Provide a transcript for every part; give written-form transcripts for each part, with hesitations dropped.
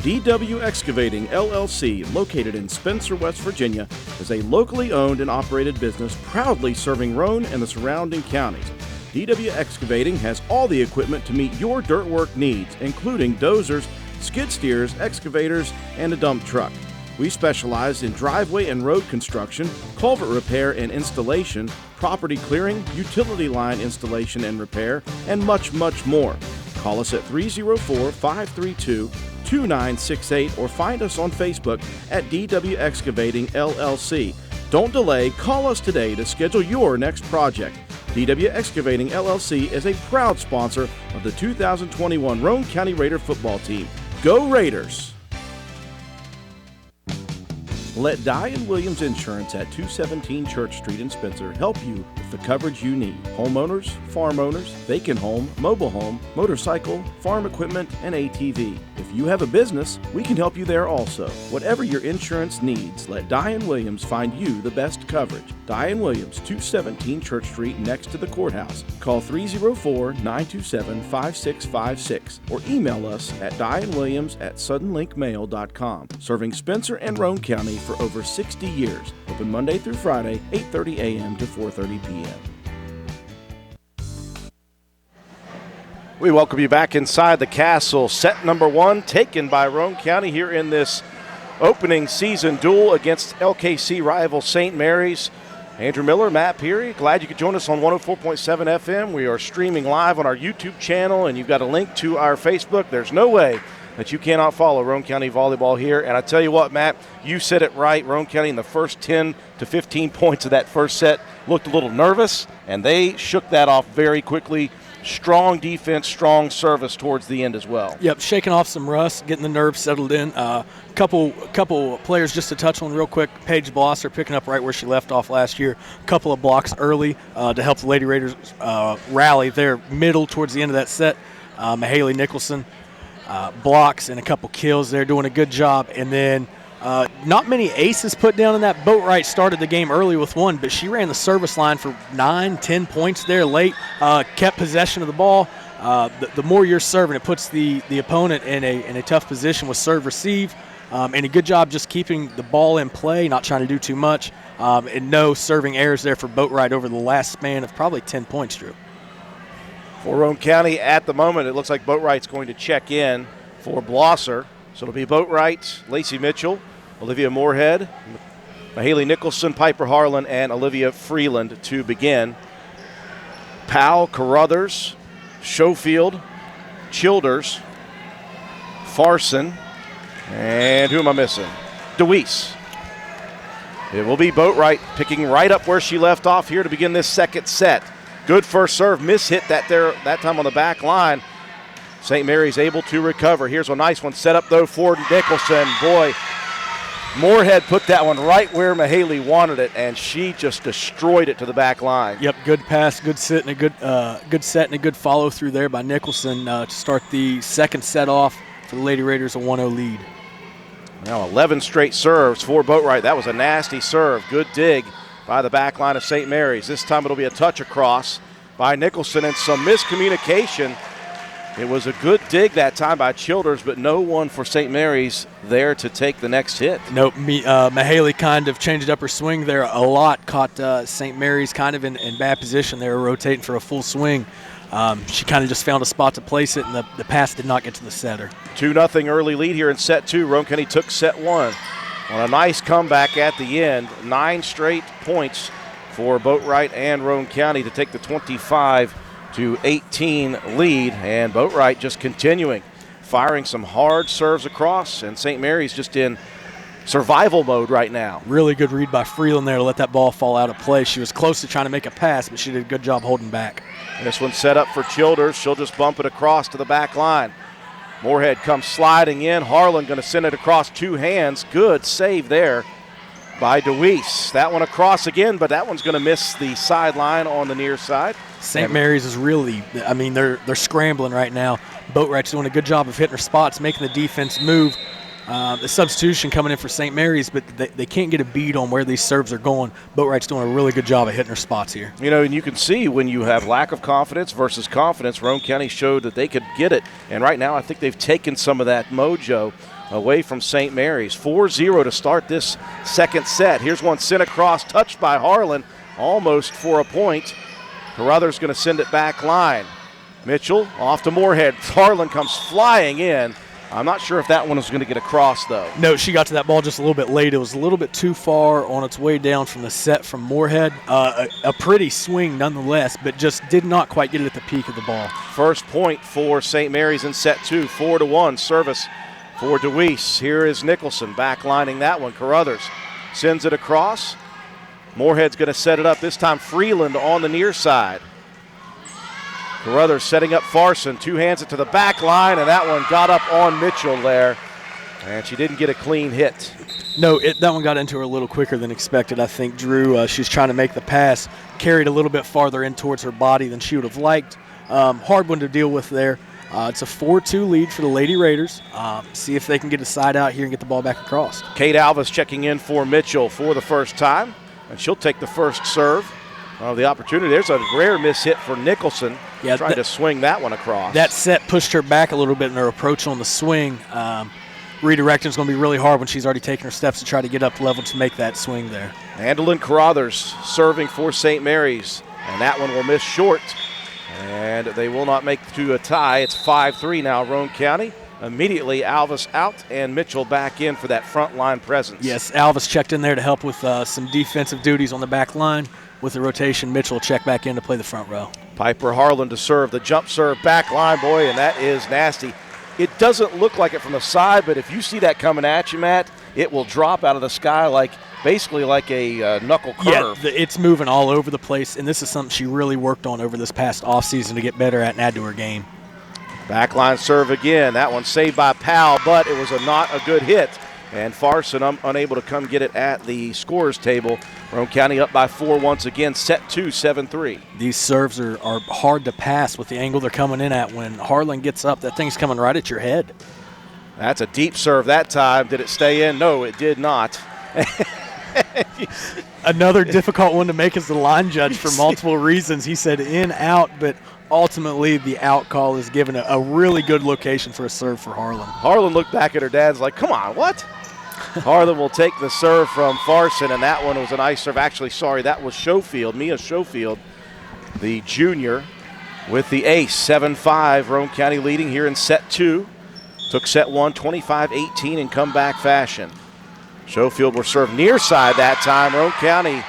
DW Excavating, LLC, located in Spencer, West Virginia, is a locally owned and operated business proudly serving Roane and the surrounding counties. DW Excavating has all the equipment to meet your dirt work needs, including dozers, skid steers, excavators, and a dump truck. We specialize in driveway and road construction, culvert repair and installation, property clearing, utility line installation and repair, and much, much more. Call us at 304-532-2968 or find us on Facebook at DW Excavating LLC. Don't delay, call us today to schedule your next project. DW Excavating LLC is a proud sponsor of the 2021 Roane County Raider football team. Go Raiders! Let Diane Williams Insurance at 217 Church Street in Spencer help you with the coverage you need. Homeowners, farm owners, vacant home, mobile home, motorcycle, farm equipment, and ATV. If you have a business, we can help you there also. Whatever your insurance needs, let Diane Williams find you the best coverage. Diane Williams, 217 Church Street next to the courthouse. Call 304-927-5656 or email us at dianewilliams@suddenlinkmail.com. Serving Spencer and Roane County for over 60 years. Open Monday through Friday, 8:30 a.m. to 4:30 p.m. We welcome you back inside the castle. Set number one taken by Roane County here in this opening season duel against LKC rival St. Mary's. Andrew Miller, Matt Peary, glad you could join us on 104.7 FM. We are streaming live on our YouTube channel, and you've got a link to our Facebook. There's no way that you cannot follow Roane County Volleyball here. And I tell you what, Matt, you said it right. Roane County in the first 10 to 15 points of that first set looked a little nervous, and they shook that off very quickly. Strong defense, strong service towards the end as well. Yep, shaking off some rust, getting the nerves settled in. Couple players just to touch on real quick. Paige Blosser picking up right where she left off last year. A couple of blocks early to help the Lady Raiders rally their middle towards the end of that set. Mahaley Nicholson blocks and a couple kills there, doing a good job. And then not many aces put down in that. Boatwright started the game early with one, but she ran the service line for 9-10 points there late, kept possession of the ball. The more you're serving, it puts the opponent in a tough position with serve receive, and a good job just keeping the ball in play, not trying to do too much, and no serving errors there for Boatwright over the last span of probably 10 points, Drew. For Roane County at the moment, it looks like Boatwright's going to check in for Blosser. So it'll be Boatwright, Lacey Mitchell, Olivia Moorhead, Mahaley Nicholson, Piper Harlan, and Olivia Freeland to begin. Powell, Carruthers, Schofield, Childers, Farson, and who am I missing? DeWeese. It will be Boatwright picking right up where she left off here to begin this second set. Good first serve, mishit that time on the back line. St. Mary's able to recover. Here's a nice one set up, though, for Nicholson. Boy, Moorhead put that one right where Mahaley wanted it, and she just destroyed it to the back line. Yep, good pass, good sit, and a good set and a good follow-through there by Nicholson to start the second set off for the Lady Raiders, a 1-0 lead. Now 11 straight serves for Boatwright. That was a nasty serve. Good dig by the back line of St. Mary's. This time it'll be a touch across by Nicholson and some miscommunication. It was a good dig that time by Childers, but no one for St. Mary's there to take the next hit. Nope. Mahaley kind of changed up her swing there a lot, caught St. Mary's kind of in bad position. They were rotating for a full swing. She kind of just found a spot to place it, and the pass did not get to the setter. 2-0 early lead here in set two. Roane County took set one on a nice comeback at the end. 9 straight points for Boatwright and Roane County to take the 25-18 lead, and Boatwright just continuing, firing some hard serves across, and St. Mary's just in survival mode right now. Really good read by Freeland there to let that ball fall out of play. She was close to trying to make a pass, but she did a good job holding back. This one's set up for Childers. She'll just bump it across to the back line. Moorhead comes sliding in. Harlan going to send it across two hands. Good save there by DeWeese. That one across again, but that one's going to miss the sideline on the near side. St. Mary's is really, they're scrambling right now. Boatwright's doing a good job of hitting her spots, making the defense move. The substitution coming in for St. Mary's, but they can't get a bead on where these serves are going. Boatwright's doing a really good job of hitting her spots here. You know, and you can see when you have lack of confidence versus confidence, Roane County showed that they could get it. And right now I think they've taken some of that mojo away from St. Mary's. 4-0 to start this second set. Here's one sent across, touched by Harlan, almost for a point. Carruthers going to send it back line. Mitchell off to Moorhead. Harlan comes flying in. I'm not sure if that one was going to get across, though. No, she got to that ball just a little bit late. It was a little bit too far on its way down from the set from Moorhead. A pretty swing nonetheless, but just did not quite get it at the peak of the ball. First point for St. Mary's in set 2, 4-1 service for DeWeese. Here is Nicholson backlining that one. Carruthers sends it across. Moorhead's going to set it up. This time Freeland on the near side. Carruthers setting up Farson. Two hands it to the back line, and that one got up on Mitchell there. And she didn't get a clean hit. No, that one got into her a little quicker than expected, I think, Drew. She's trying to make the pass, carried a little bit farther in towards her body than she would have liked. Hard one to deal with there. It's a 4-2 lead for the Lady Raiders. See if they can get a side out here and get the ball back across. Kate Alvis checking in for Mitchell for the first time. And she'll take the first serve of the opportunity. There's a rare miss hit for Nicholson, trying to swing that one across. That set pushed her back a little bit in her approach on the swing. Redirecting is going to be really hard when she's already taken her steps to try to get up level to make that swing there. Andolyn Carruthers serving for St. Mary's, and that one will miss short. And they will not make to a tie. It's 5-3 now, Roane County. Immediately, Alvis out and Mitchell back in for that front line presence. Yes, Alvis checked in there to help with some defensive duties on the back line. With the rotation, Mitchell checked back in to play the front row. Piper Harlan to serve, the jump serve back line, boy, and that is nasty. It doesn't look like it from the side, but if you see that coming at you, Matt, it will drop out of the sky basically like a knuckle curve. Yeah, it's moving all over the place, and this is something she really worked on over this past offseason to get better at and add to her game. Backline serve again. That one saved by Powell, but it was not a good hit. And Farson unable to come get it at the scorer's table. Roane County up by 4 once again, set 2, 7-3. These serves are hard to pass with the angle they're coming in at. When Harlan gets up, that thing's coming right at your head. That's a deep serve that time. Did it stay in? No, it did not. Another difficult one to make as the line judge for multiple reasons. He said in, out, but ultimately the out call is given a really good location for a serve for Harlan. Harlan looked back at her dad's like, come on, what? Harlan will take the serve from Farson, and that one was a nice serve. Actually, sorry, that was Schofield, Mia Schofield, the junior, with the ace. 7-5, Roane County leading here in set 2. Took set 1, 25-18 in comeback fashion. Schofield will serve near side that time. Roane County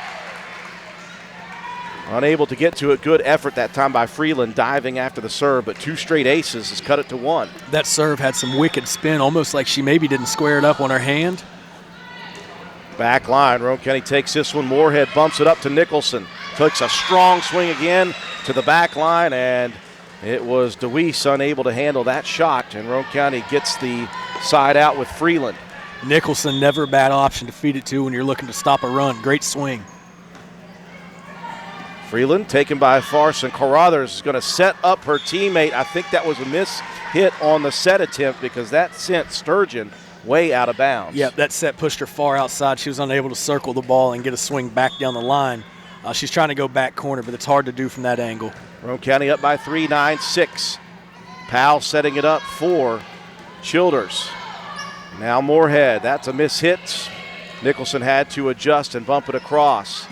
unable to get to it. Good effort that time by Freeland diving after the serve, but 2 straight aces has cut it to 1. That serve had some wicked spin, almost like she maybe didn't square it up on her hand. Back line, Roane County takes this one. Moorhead bumps it up to Nicholson. Takes a strong swing again to the back line, and it was DeWeese unable to handle that shot, and Roane County gets the side out with Freeland. Nicholson, never a bad option to feed it to when you're looking to stop a run. Great swing. Freeland taken by Farson. Carruthers is going to set up her teammate. I think that was a miss hit on the set attempt because that sent Sturgeon way out of bounds. Yeah, that set pushed her far outside. She was unable to circle the ball and get a swing back down the line. She's trying to go back corner, but it's hard to do from that angle. Roane County up by 3, 9-6. Powell setting it up for Childers. Now Moorhead, that's a miss hit. Nicholson had to adjust and bump it across.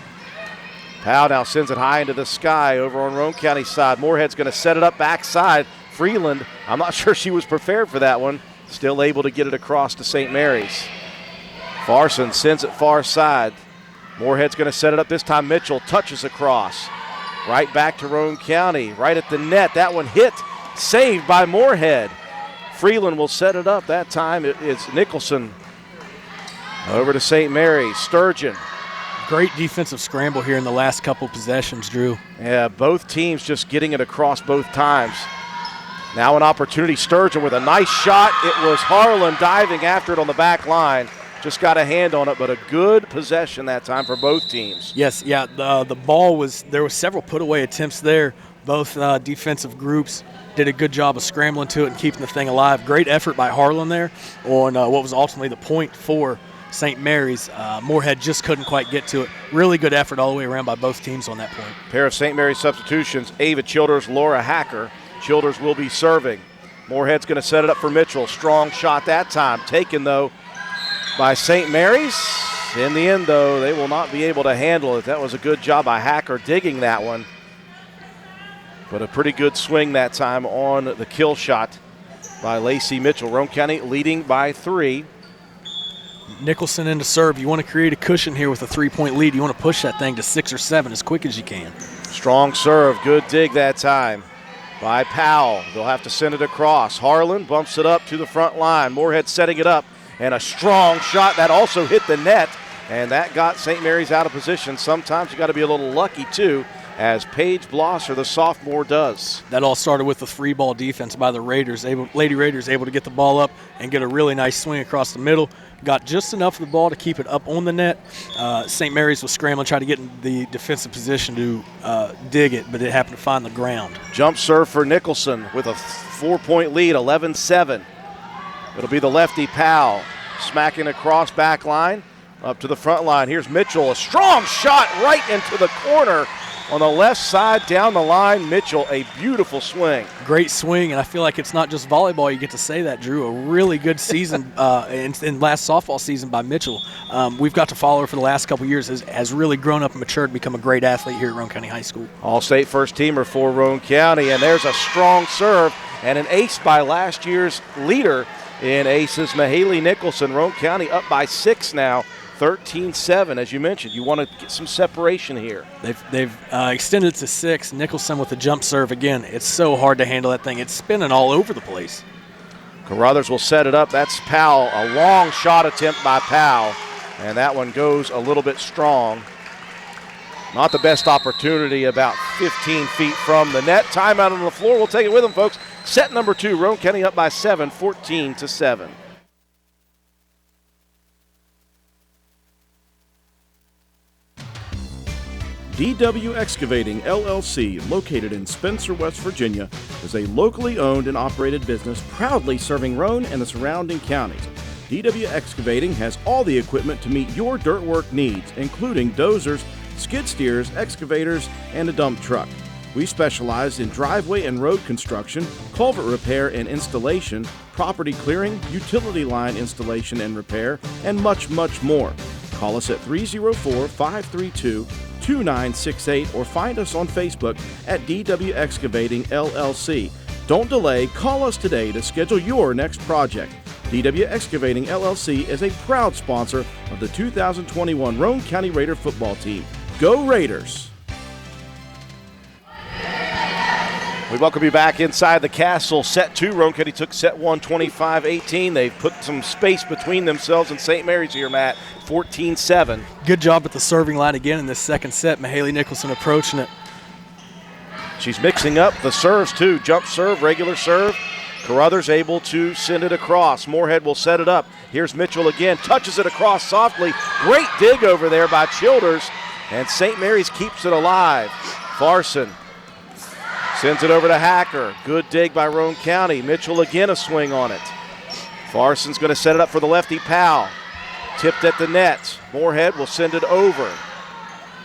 Powell now sends it high into the sky over on Roane County's side. Moorhead's going to set it up backside. Freeland, I'm not sure she was prepared for that one. Still able to get it across to St. Mary's. Farson sends it far side. Moorhead's going to set it up this time. Mitchell touches across. Right back to Roane County, right at the net. That one hit, saved by Moorhead. Freeland will set it up. That time it is Nicholson over to St. Mary's. Sturgeon. Great defensive scramble here in the last couple possessions, Drew. Yeah, both teams just getting it across both times. Now an opportunity. Sturgeon with a nice shot. It was Harlan diving after it on the back line. Just got a hand on it, but a good possession that time for both teams. Yes, yeah, the ball was, there were several put-away attempts there. Both defensive groups did a good job of scrambling to it and keeping the thing alive. Great effort by Harlan there on what was ultimately the point for St. Mary's. Moorhead just couldn't quite get to it. Really good effort all the way around by both teams on that point. Pair of St. Mary's substitutions, Ava Childers, Laura Hacker. Childers will be serving. Moorhead's going to set it up for Mitchell. Strong shot that time. Taken, though, by St. Mary's. In the end, though, they will not be able to handle it. That was a good job by Hacker digging that one. But a pretty good swing that time on the kill shot by Lacey Mitchell. Roane County leading by 3. Nicholson into serve. You want to create a cushion here with a 3-point lead. You want to push that thing to 6 or 7 as quick as you can. Strong serve. Good dig that time by Powell. They'll have to send it across. Harlan bumps it up to the front line. Moorhead setting it up. And a strong shot that also hit the net. And that got St. Mary's out of position. Sometimes you got to be a little lucky, too, as Paige Blosser, the sophomore, does. That all started with the 3-ball defense by the Raiders. Lady Raiders able to get the ball up and get a really nice swing across the middle. Got just enough of the ball to keep it up on the net. St. Mary's was scrambling, trying to get in the defensive position to dig it, but it happened to find the ground. Jump serve for Nicholson with a 4-point lead, 11-7. It'll be the lefty Powell smacking across back line up to the front line. Here's Mitchell, a strong shot right into the corner on the left side down the line. Mitchell, a beautiful swing. Great swing, and I feel like it's not just volleyball you get to say that, Drew. A really good season in last softball season by Mitchell. We've got to follow her for the last couple years, has really grown up and matured and become a great athlete here at Roane County High School. All-state first-teamer for Roane County, and there's a strong serve and an ace by last year's leader in aces, Mahaley Nicholson. Roane County up by 6 now, 13-7. As you mentioned, you want to get some separation here. They've extended it to 6. Nicholson with the jump serve again. It's so hard to handle that thing. It's spinning all over the place. Carruthers will set it up. That's Powell. A long shot attempt by Powell, and that one goes a little bit strong. Not the best opportunity, about 15 feet from the net. Timeout on the floor. We'll take it with them, folks. Set number 2, Roane County up by 7, 14-7. DW Excavating, LLC, located in Spencer, West Virginia, is a locally owned and operated business proudly serving Roane and the surrounding counties. DW Excavating has all the equipment to meet your dirt work needs, including dozers, skid steers, excavators, and a dump truck. We specialize in driveway and road construction, culvert repair and installation, property clearing, utility line installation and repair, and much, much more. Call us at 304-532-2968 or find us on Facebook at DW Excavating LLC. Don't delay, call us today to schedule your next project. DW Excavating LLC is a proud sponsor of the 2021 Roane County Raider football team. Go Raiders! We welcome you back inside the castle. Set 2, Roane County took set 1, 25-18. They've put some space between themselves and St. Mary's here, Matt, 14-7. Good job at the serving line again in this second set. Mahaley Nicholson approaching it. She's mixing up the serves, too. Jump serve, regular serve. Carruthers able to send it across. Moorhead will set it up. Here's Mitchell again. Touches it across softly. Great dig over there by Childers. And St. Mary's keeps it alive. Farson sends it over to Hacker. Good dig by Roane County. Mitchell again a swing on it. Farson's going to set it up for the lefty Powell. Tipped at the net. Moorhead will send it over.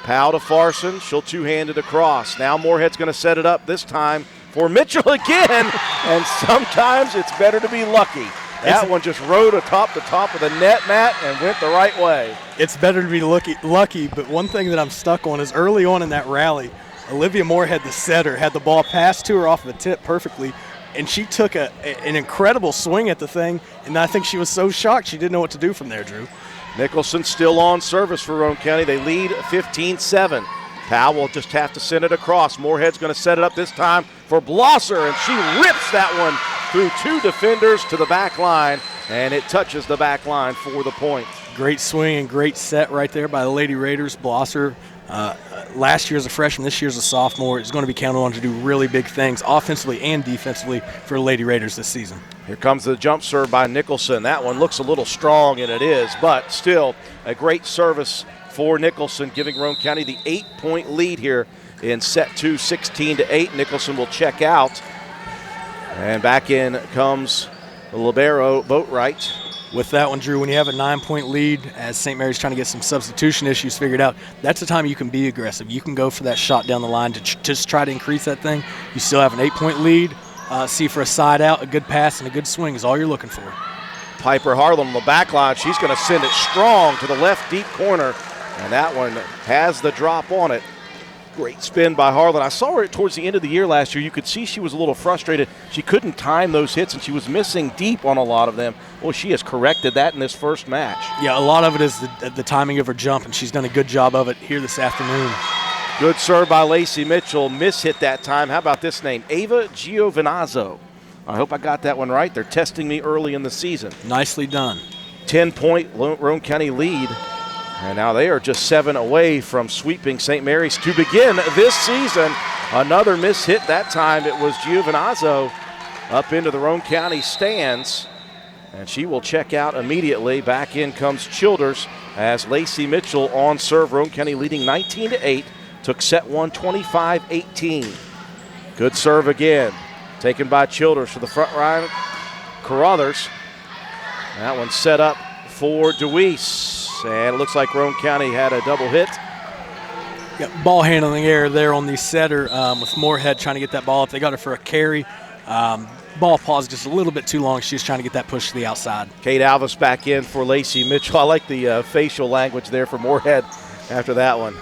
Powell to Farson. She'll two-hand it across. Now Moorhead's going to set it up this time for Mitchell again. And sometimes it's better to be lucky. That one just rode atop the top of the net, Matt, and went the right way. It's better to be lucky, but one thing that I'm stuck on is early on in that rally, Olivia Moorhead, the setter, had the ball passed to her off of the tip perfectly, and she took an incredible swing at the thing, and I think she was so shocked she didn't know what to do from there, Drew. Nicholson still on service for Roane County. They lead 15-7. Powell will just have to send it across. Moorhead's going to set it up this time for Blosser, and she rips that one through 2 defenders to the back line, and it touches the back line for the point. Great swing and great set right there by the Lady Raiders. Blosser, last year as a freshman, this year as a sophomore, is going to be counted on to do really big things offensively and defensively for the Lady Raiders this season. Here comes the jump serve by Nicholson. That one looks a little strong, and it is, but still a great service for Nicholson, giving Roane County the 8-point lead here in set 2, 16-8. Nicholson will check out. And back in comes the libero, Boatwright. With that one, Drew, when you have a 9-point lead, as St. Mary's trying to get some substitution issues figured out, that's the time you can be aggressive. You can go for that shot down the line to just try to increase that thing. You still have an 8-point lead. See for a side out, a good pass, and a good swing is all you're looking for. Piper Harlan on the back line. She's going to send it strong to the left deep corner, and that one has the drop on it. Great spin by Harlan. I saw her towards the end of the year last year. You could see she was a little frustrated. She couldn't time those hits, and she was missing deep on a lot of them. Well, she has corrected that in this first match. Yeah, a lot of it is the timing of her jump, and she's done a good job of it here this afternoon. Good serve by Lacey Mitchell. Miss hit that time. How about this name? Ava Giovinazzo. I hope I got that one right. They're testing me early in the season. Nicely done. 10-point Roane County lead. And now they are just 7 away from sweeping St. Mary's to begin this season. Another miss hit that time. It was Giovinazzo up into the Roane County stands. And she will check out immediately. Back in comes Childers as Lacey Mitchell on serve. Roane County leading 19-8. Took set 1, 25-18. Good serve again. Taken by Childers for the front line. Carruthers. That one set up for DeWeese. And it looks like Roane County had a double hit. Yeah, ball handling error there on the setter with Moorhead trying to get that ball up. They got her for a carry. Ball paused just a little bit too long. She was trying to get that push to the outside. Kate Alvis back in for Lacey Mitchell. I like the facial language there for Moorhead after that one.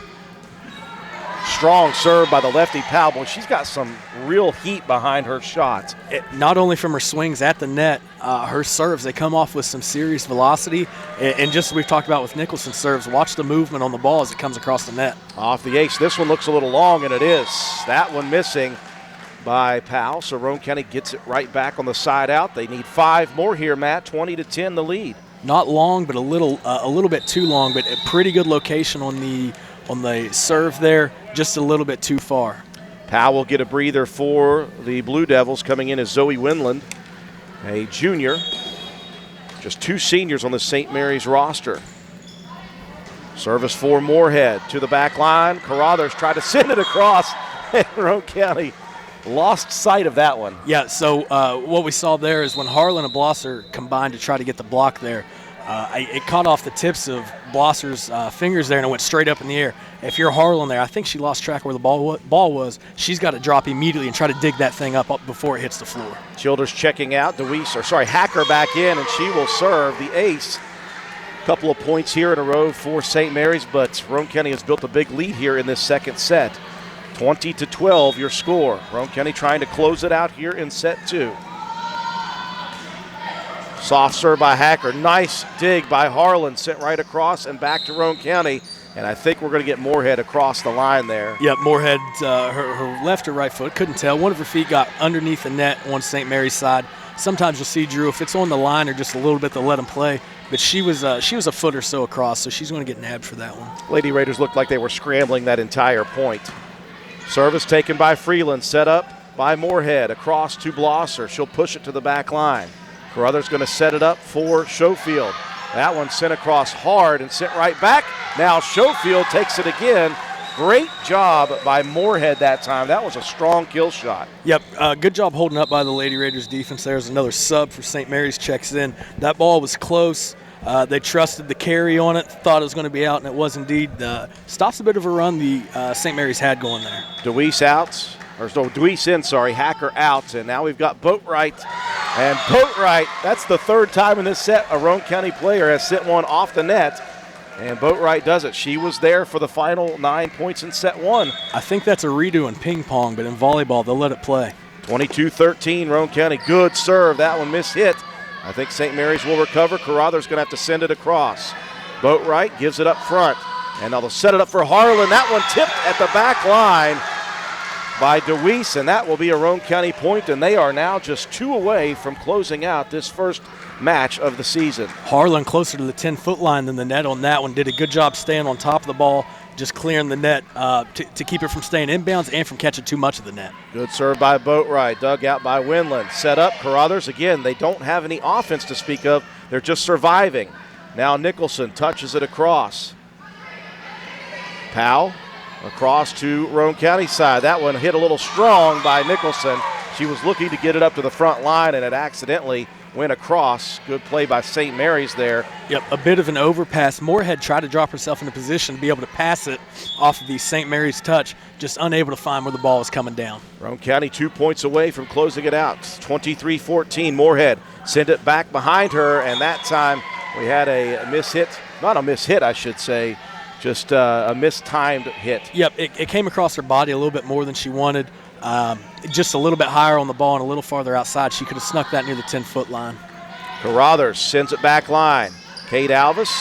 Strong serve by the lefty Powell. She's got some real heat behind her shots. Not only from her swings at the net, her serves, they come off with some serious velocity. And just as we've talked about with Nicholson's serves, watch the movement on the ball as it comes across the net. Off the ace. This one looks a little long, and it is. That one missing by Powell. So Roane County gets it right back on the side out. They need 5 more here, Matt. 20-10 the lead. Not long, but a little bit too long, but a pretty good location on the serve there, just a little bit too far. Powell will get a breather for the Blue Devils. Coming in is Zoe Winland, a junior. Just 2 seniors on the St. Mary's roster. Service for Moorhead to the back line. Carruthers tried to send it across, and Roane County lost sight of that one. Yeah, so what we saw there is when Harlan and Blosser combined to try to get the block there, it caught off the tips of Blosser's fingers there, and it went straight up in the air. If you're Harlan there, I think she lost track of where the ball was. She's got to drop immediately and try to dig that thing up before it hits the floor. Childers checking out. Hacker back in, and she will serve the ace. Couple of points here in a row for St. Mary's, but Roane County has built a big lead here in this second set. 20-12 your score. Roane County trying to close it out here in set 2. Soft serve by Hacker. Nice dig by Harlan. Sent right across and back to Roane County. And I think we're going to get Moorhead across the line there. Yep, Moorhead, her left or right foot, couldn't tell. One of her feet got underneath the net on St. Mary's side. Sometimes you'll see, Drew, if it's on the line or just a little bit, they'll let them play. But she was a foot or so across, so she's going to get nabbed for that one. Lady Raiders looked like they were scrambling that entire point. Service taken by Freeland, set up by Moorhead. Across to Blosser. She'll push it to the back line. Carruthers going to set it up for Schofield. That one sent across hard and sent right back. Now Schofield takes it again. Great job by Moorhead that time. That was a strong kill shot. Yep, good job holding up by the Lady Raiders defense. There's another sub for St. Mary's checks in. That ball was close. They trusted the carry on it, thought it was going to be out, and it was indeed. Stops a bit of a run the St. Mary's had going there. DeWeese in, Hacker out, and now we've got Boatwright. And Boatwright, that's the 3rd time in this set a Roane County player has sent one off the net. And Boatwright does it. She was there for the final 9 points in set 1. I think that's a redo in ping pong, but in volleyball, they'll let it play. 22-13, Roane County. Good serve. That one mishit. I think St. Mary's will recover. Carruthers going to have to send it across. Boatwright gives it up front. And now they'll set it up for Harlan. That one tipped at the back line by DeWeese, and that will be a Roane County point, and they are now just 2 away from closing out this first match of the season. Harlan closer to the 10-foot line than the net on that one. Did a good job staying on top of the ball, just clearing the net to keep it from staying inbounds and from catching too much of the net. Good serve by Boatwright, dug out by Winland. Set up, Carruthers again. They don't have any offense to speak of. They're just surviving. Now Nicholson touches it across. Powell across to Roane County side. That one hit a little strong by Nicholson. She was looking to get it up to the front line, and it accidentally went across. Good play by St. Mary's there. Yep, a bit of an overpass. Moorhead tried to drop herself in a position to be able to pass it off of the St. Mary's touch, just unable to find where the ball was coming down. Roane County 2 points away from closing it out. 23-14. Moorhead sent it back behind her, and that time we had a mishit. Not a mishit, I should say. Just a mistimed hit. Yep, it came across her body a little bit more than she wanted. Just a little bit higher on the ball and a little farther outside. She could have snuck that near the 10-foot line. Carruthers sends it back line. Kate Alvis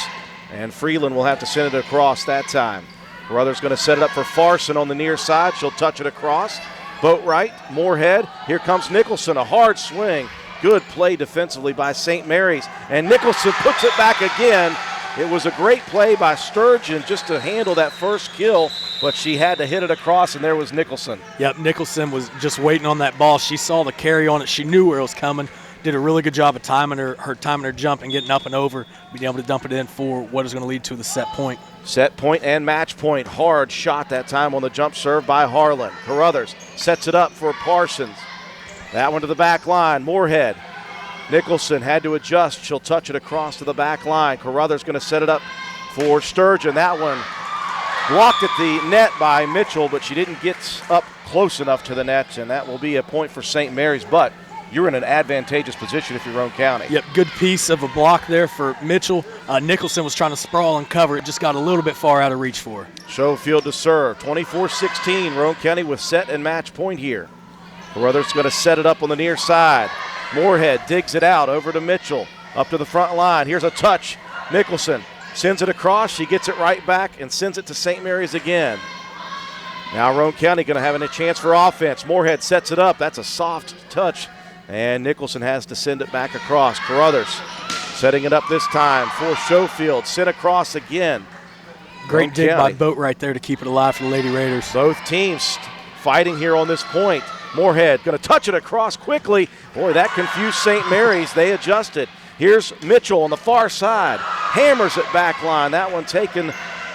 and Freeland will have to send it across that time. Carruthers going to set it up for Farson on the near side. She'll touch it across. Boatwright, Moorhead. Here comes Nicholson, a hard swing. Good play defensively by St. Mary's. And Nicholson puts it back again. It was a great play by Sturgeon just to handle that first kill, but she had to hit it across, and there was Nicholson. Yep, Nicholson was just waiting on that ball. She saw the carry on it. She knew where it was coming. Did a really good job of timing her jump and getting up and over, being able to dump it in for what is going to lead to the set point. Set point and match point. Hard shot that time on the jump serve by Harlan. Carruthers sets it up for Parsons. That one to the back line. Moorhead. Nicholson had to adjust. She'll touch it across to the back line. Carruthers going to set it up for Sturgeon. That one blocked at the net by Mitchell, but she didn't get up close enough to the net, and that will be a point for St. Mary's. But you're in an advantageous position if you're Roane County. Yep, good piece of a block there for Mitchell. Nicholson was trying to sprawl and cover. It just got a little bit far out of reach for her. Schofield to serve. 24-16. Roane County with set and match point here. Carruthers going to set it up on the near side. Moorhead digs it out over to Mitchell. Up to the front line. Here's a touch. Nicholson sends it across. She gets it right back and sends it to St. Mary's again. Now Roane County going to have a chance for offense. Moorhead sets it up. That's a soft touch. And Nicholson has to send it back across. Carruthers setting it up this time for Schofield. Sent across again. Great dig by Boatwright there to keep it alive for the Lady Raiders. Both teams fighting here on this point. Moorhead going to touch it across quickly. Boy, that confused St. Mary's. They adjusted. Here's Mitchell on the far side. Hammers it back line. That one taken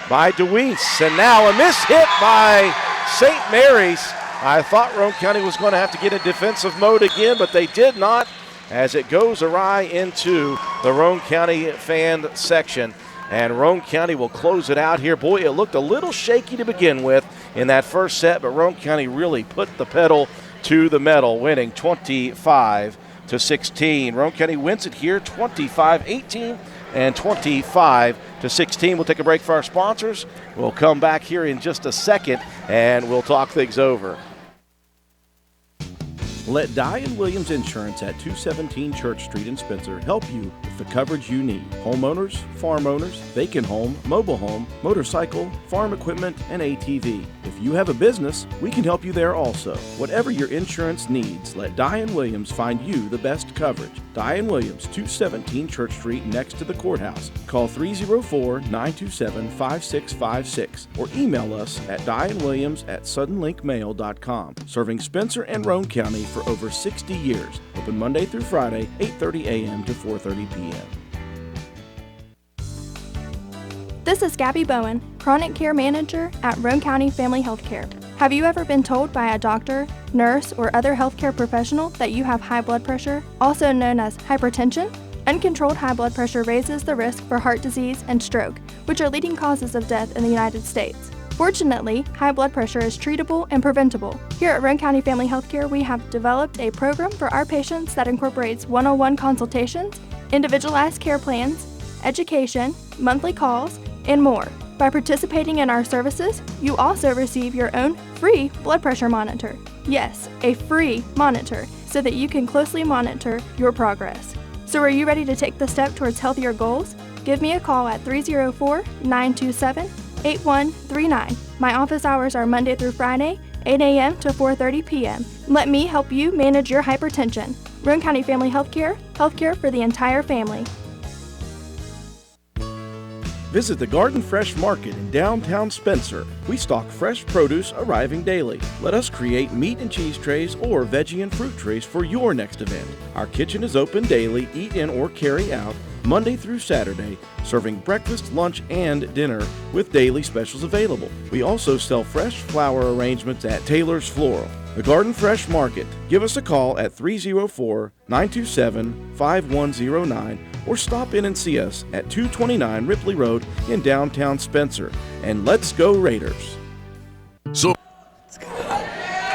by DeWeese. And now a miss hit by St. Mary's. I thought Roane County was going to have to get in defensive mode again, but they did not, as it goes awry into the Roane County fan section. And Roane County will close it out here. Boy, it looked a little shaky to begin with in that first set, but Roane County really put the pedal to the metal, winning 25-16. Roane County wins it here 25-18 and 25-16. We'll take a break for our sponsors. We'll come back here in just a second, and we'll talk things over. Let Diane Williams Insurance at 217 Church Street in Spencer help you with the coverage you need. Homeowners, farm owners, vacant home, mobile home, motorcycle, farm equipment, and ATV. If you have a business, we can help you there also. Whatever your insurance needs, let Diane Williams find you the best coverage. Diane Williams, 217 Church Street next to the courthouse. Call 304-927-5656 or email us at dianewilliams@suddenlinkmail.com. Serving Spencer and Roane County for over 60 years. Open Monday through Friday, 8:30 a.m. to 4:30 p.m. This is Gabby Bowen, Chronic Care Manager at Roane County Family Healthcare. Have you ever been told by a doctor, nurse, or other healthcare professional that you have high blood pressure, also known as hypertension? Uncontrolled high blood pressure raises the risk for heart disease and stroke, which are leading causes of death in the United States. Fortunately, high blood pressure is treatable and preventable. Here at Roane County Family Healthcare, we have developed a program for our patients that incorporates one-on-one consultations, individualized care plans, education, monthly calls, and more. By participating in our services, you also receive your own free blood pressure monitor. Yes, a free monitor, so that you can closely monitor your progress. So are you ready to take the step towards healthier goals? Give me a call at 304-927-8139. My office hours are Monday through Friday, 8 a.m. to 4:30 p.m. Let me help you manage your hypertension. Roane County Family Healthcare, healthcare for the entire family. Visit the Garden Fresh Market in downtown Spencer. We stock fresh produce arriving daily. Let us create meat and cheese trays or veggie and fruit trays for your next event. Our kitchen is open daily, eat in or carry out, Monday through Saturday, serving breakfast, lunch, and dinner with daily specials available. We also sell fresh flower arrangements at Taylor's Floral. The Garden Fresh Market. Give us a call at 304-927-5109 or stop in and see us at 229 Ripley Road in downtown Spencer. And let's go Raiders.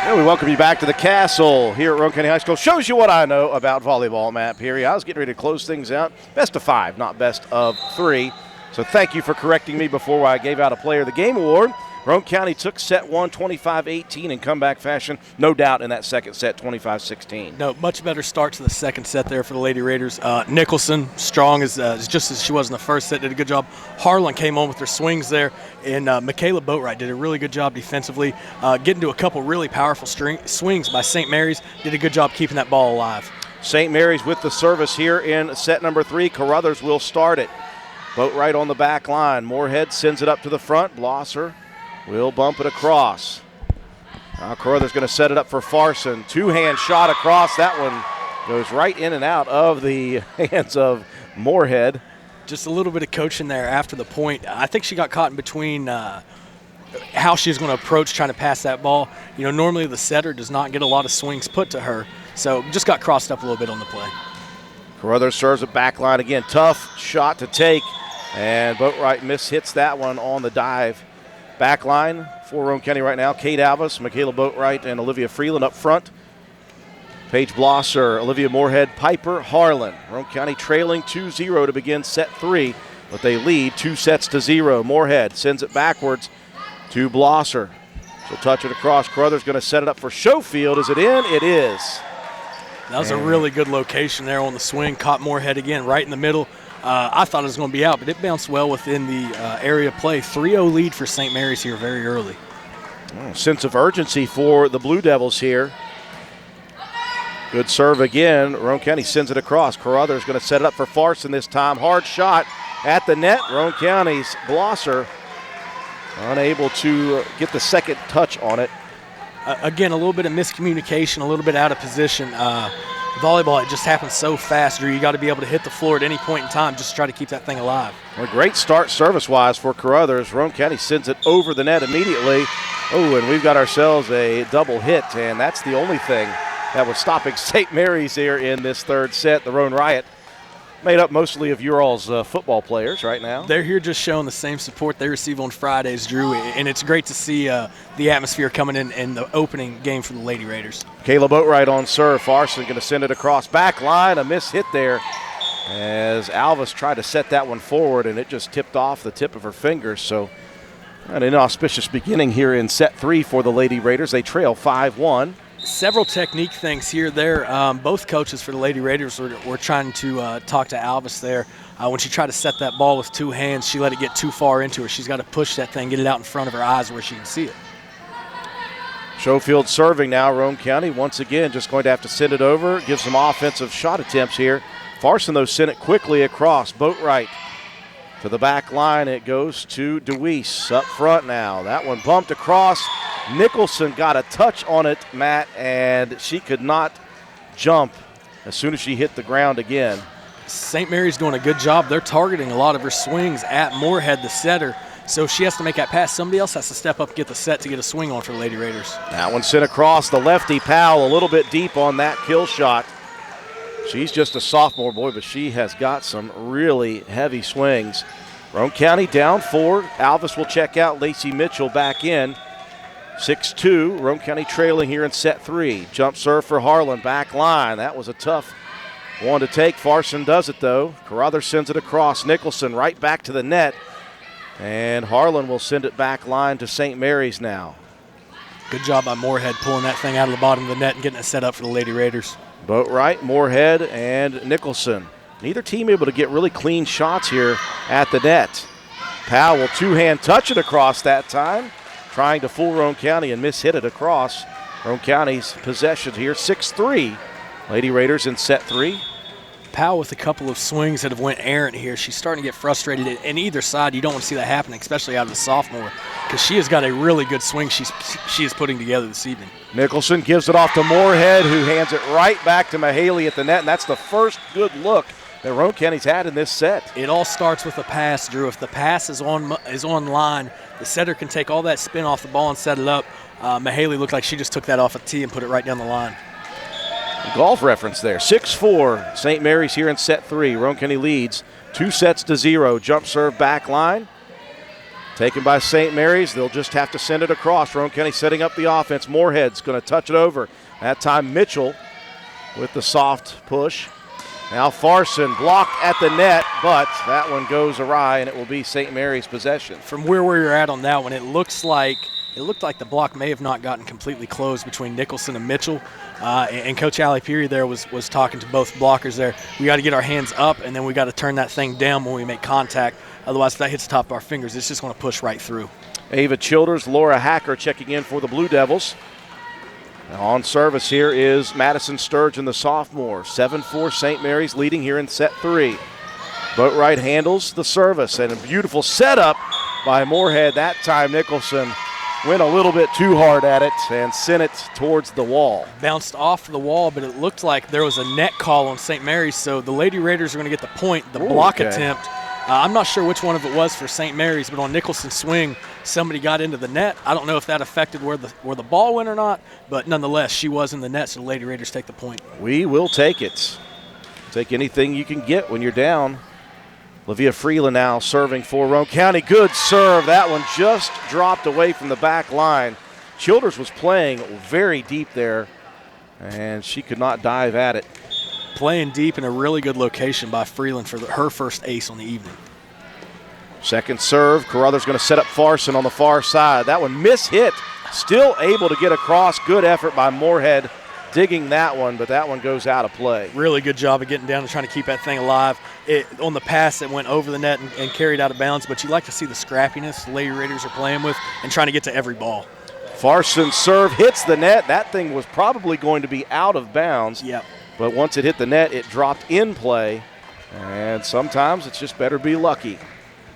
And we welcome you back to the Castle here at Roane County High School. Shows you what I know about volleyball, Matt Peary. I was getting ready to close things out. Best of 5, not best of 3. So thank you for correcting me before I gave out a Player of the Game award. Roane County took set 1, 25-18 in comeback fashion. No doubt in that second set, 25-16. No, much better start to the second set there for the Lady Raiders. Nicholson, strong as just as she was in the first set, did a good job. Harlan came on with her swings there, and Michaela Boatwright did a really good job defensively, getting to a couple really powerful swings by St. Mary's. Did a good job keeping that ball alive. St. Mary's with the service here in set number 3. Carruthers will start it. Boatwright on the back line. Moorhead sends it up to the front. Blosser will bump it across. Now Carruthers going to set it up for Farson. Two-hand shot across. That one goes right in and out of the hands of Moorhead. Just a little bit of coaching there after the point. I think she got caught in between how she's going to approach trying to pass that ball. You know, normally the setter does not get a lot of swings put to her, so just got crossed up a little bit on the play. Carruthers serves a back line again. Tough shot to take, and Boatwright hits that one on the dive. Back line for Roane County right now, Kate Alvis, Michaela Boatwright, and Olivia Freeland up front. Paige Blosser, Olivia Moorhead, Piper Harlan. Roane County trailing 2-0 to begin set 3, but they lead 2-0. Moorhead sends it backwards to Blosser. She'll touch it across. Carruthers going to set it up for Schofield. Is it in? It is. That was a really good location there on the swing. Caught Moorhead again right in the middle. I thought it was going to be out, but it bounced well within the area play. 3-0 lead for St. Mary's here very early. Sense of urgency for the Blue Devils here. Good serve again. Roane County sends it across. Carruthers going to set it up for Farson this time. Hard shot at the net. Roane County's Blosser unable to get the second touch on it. Again, a little bit of miscommunication, a little bit out of position. Volleyball, it just happens so fast, Drew. You got to be able to hit the floor at any point in time just to try to keep that thing alive. Well, a great start service-wise for Carruthers. Roane County sends it over the net immediately. Oh, and we've got ourselves a double hit, and that's the only thing that was stopping St. Mary's here in this third set. The Roane Riot, made up mostly of your all's football players right now. They're here just showing the same support they receive on Fridays, Drew, and it's great to see the atmosphere coming in the opening game for the Lady Raiders. Kayla Boatwright on serve. Farson going to send it across. Back line, a miss hit there as Alvis tried to set that one forward, and it just tipped off the tip of her fingers. So an inauspicious beginning here in set 3 for the Lady Raiders. They trail 5-1. Several technique things here. There, both coaches for the Lady Raiders were trying to talk to Alvis there. When she tried to set that ball with two hands, she let it get too far into her. She's got to push that thing, get it out in front of her eyes where she can see it. Schofield serving now. Roane County once again just going to have to send it over, give some offensive shot attempts here. Farson, though, sent it quickly across. Boatwright to the back line. It goes to DeWeese up front now. That one bumped across. Nicholson got a touch on it, Matt, and she could not jump as soon as she hit the ground again. St. Mary's doing a good job. They're targeting a lot of her swings at Moorhead, the setter, so she has to make that pass. Somebody else has to step up and get the set to get a swing on for the Lady Raiders. That one sent across. The lefty Powell a little bit deep on that kill shot. She's just a sophomore, boy, but she has got some really heavy swings. Roane County down 4. Alvis will check out. Lacey Mitchell back in. 6-2. Roane County trailing here in set 3. Jump serve for Harlan. Back line. That was a tough one to take. Farson does it, though. Carruthers sends it across. Nicholson right back to the net. And Harlan will send it back line to St. Mary's now. Good job by Moorhead pulling that thing out of the bottom of the net and getting it set up for the Lady Raiders. Boatwright, Moorhead, and Nicholson. Neither team able to get really clean shots here at the net. Powell will two-hand touch it across that time, trying to fool Roane County and miss-hit it across. Roane County's possession here, 6-3. Lady Raiders in set 3. Powell with a couple of swings that have went errant here. She's starting to get frustrated. And either side, you don't want to see that happening, especially out of the sophomore, because she has got a really good swing she is putting together this evening. Nicholson gives it off to Moorhead, who hands it right back to Mahaley at the net, and that's the first good look that Roane County's had in this set. It all starts with a pass, Drew. If the pass is on line, the setter can take all that spin off the ball and set it up. Mahaley looked like she just took that off a tee and put it right down the line. Golf reference there. 6-4 St. Mary's here in set 3. Roane County leads 2-0. Jump serve back line. Taken by St. Mary's. They'll just have to send it across. Roane County setting up the offense. Moorhead's going to touch it over. That time Mitchell with the soft push. Now Farson blocked at the net, but that one goes awry, and it will be St. Mary's possession. From where you're at on that one, it looked like the block may have not gotten completely closed between Nicholson and Mitchell. And Coach Allie Peary there was talking to both blockers there. We got to get our hands up, and then we got to turn that thing down when we make contact. Otherwise, if that hits the top of our fingers, it's just going to push right through. Ava Childers, Laura Hacker checking in for the Blue Devils. Now on service here is Madison Sturgeon, the sophomore. 7-4 St. Mary's leading here in set 3. Boatwright handles the service, and a beautiful setup by Moorhead. That time Nicholson went a little bit too hard at it and sent it towards the wall. Bounced off the wall, but it looked like there was a net call on St. Mary's, so the Lady Raiders are going to get the point. The block attempt, I'm not sure which one of it was for St. Mary's, but on Nicholson's swing, somebody got into the net. I don't know if that affected where the ball went or not, but nonetheless, she was in the net, so the Lady Raiders take the point. We will take it. Take anything you can get when you're down. Livia Freeland now serving for Roane County. Good serve. That one just dropped away from the back line. Childers was playing very deep there, and she could not dive at it. Playing deep in a really good location by Freeland for her first ace on the evening. Second serve. Carruthers going to set up Farson on the far side. That one mishit. Still able to get across. Good effort by Moorhead digging that one, but that one goes out of play. Really good job of getting down and trying to keep that thing alive. On the pass, it went over the net and carried out of bounds, but you like to see the scrappiness the Lady Raiders are playing with and trying to get to every ball. Farson's serve hits the net. That thing was probably going to be out of bounds. Yep. But once it hit the net, it dropped in play, and sometimes it's just better be lucky.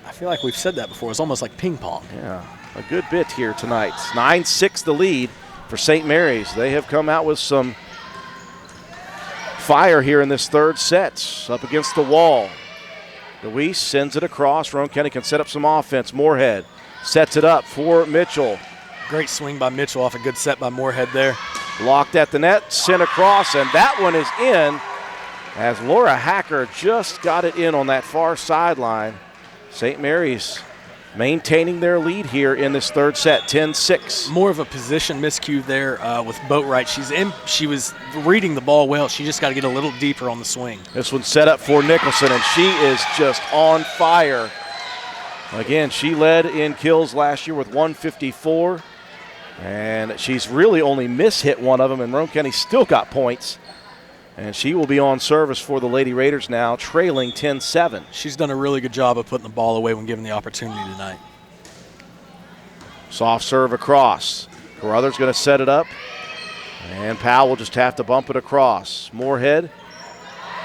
I feel like we've said that before. It's almost like ping pong. Yeah, a good bit here tonight. 9-6 the lead for St. Mary's. They have come out with some fire here in this third set. Up against the wall. Deweese sends it across. Roane County can set up some offense. Moorhead sets it up for Mitchell. Great swing by Mitchell off a good set by Moorhead there. Blocked at the net, sent across, and that one is in as Laura Hacker just got it in on that far sideline. St. Mary's maintaining their lead here in this third set, 10-6. More of a position miscue there with Boatwright. She was reading the ball well. She just got to get a little deeper on the swing. This one's set up for Nicholson, and she is just on fire. Again, she led in kills last year with 154, and she's really only mishit one of them, and Roane County still got points. And she will be on service for the Lady Raiders now, trailing 10-7. She's done a really good job of putting the ball away when given the opportunity tonight. Soft serve across. Carruthers going to set it up. And Powell will just have to bump it across. Moorhead.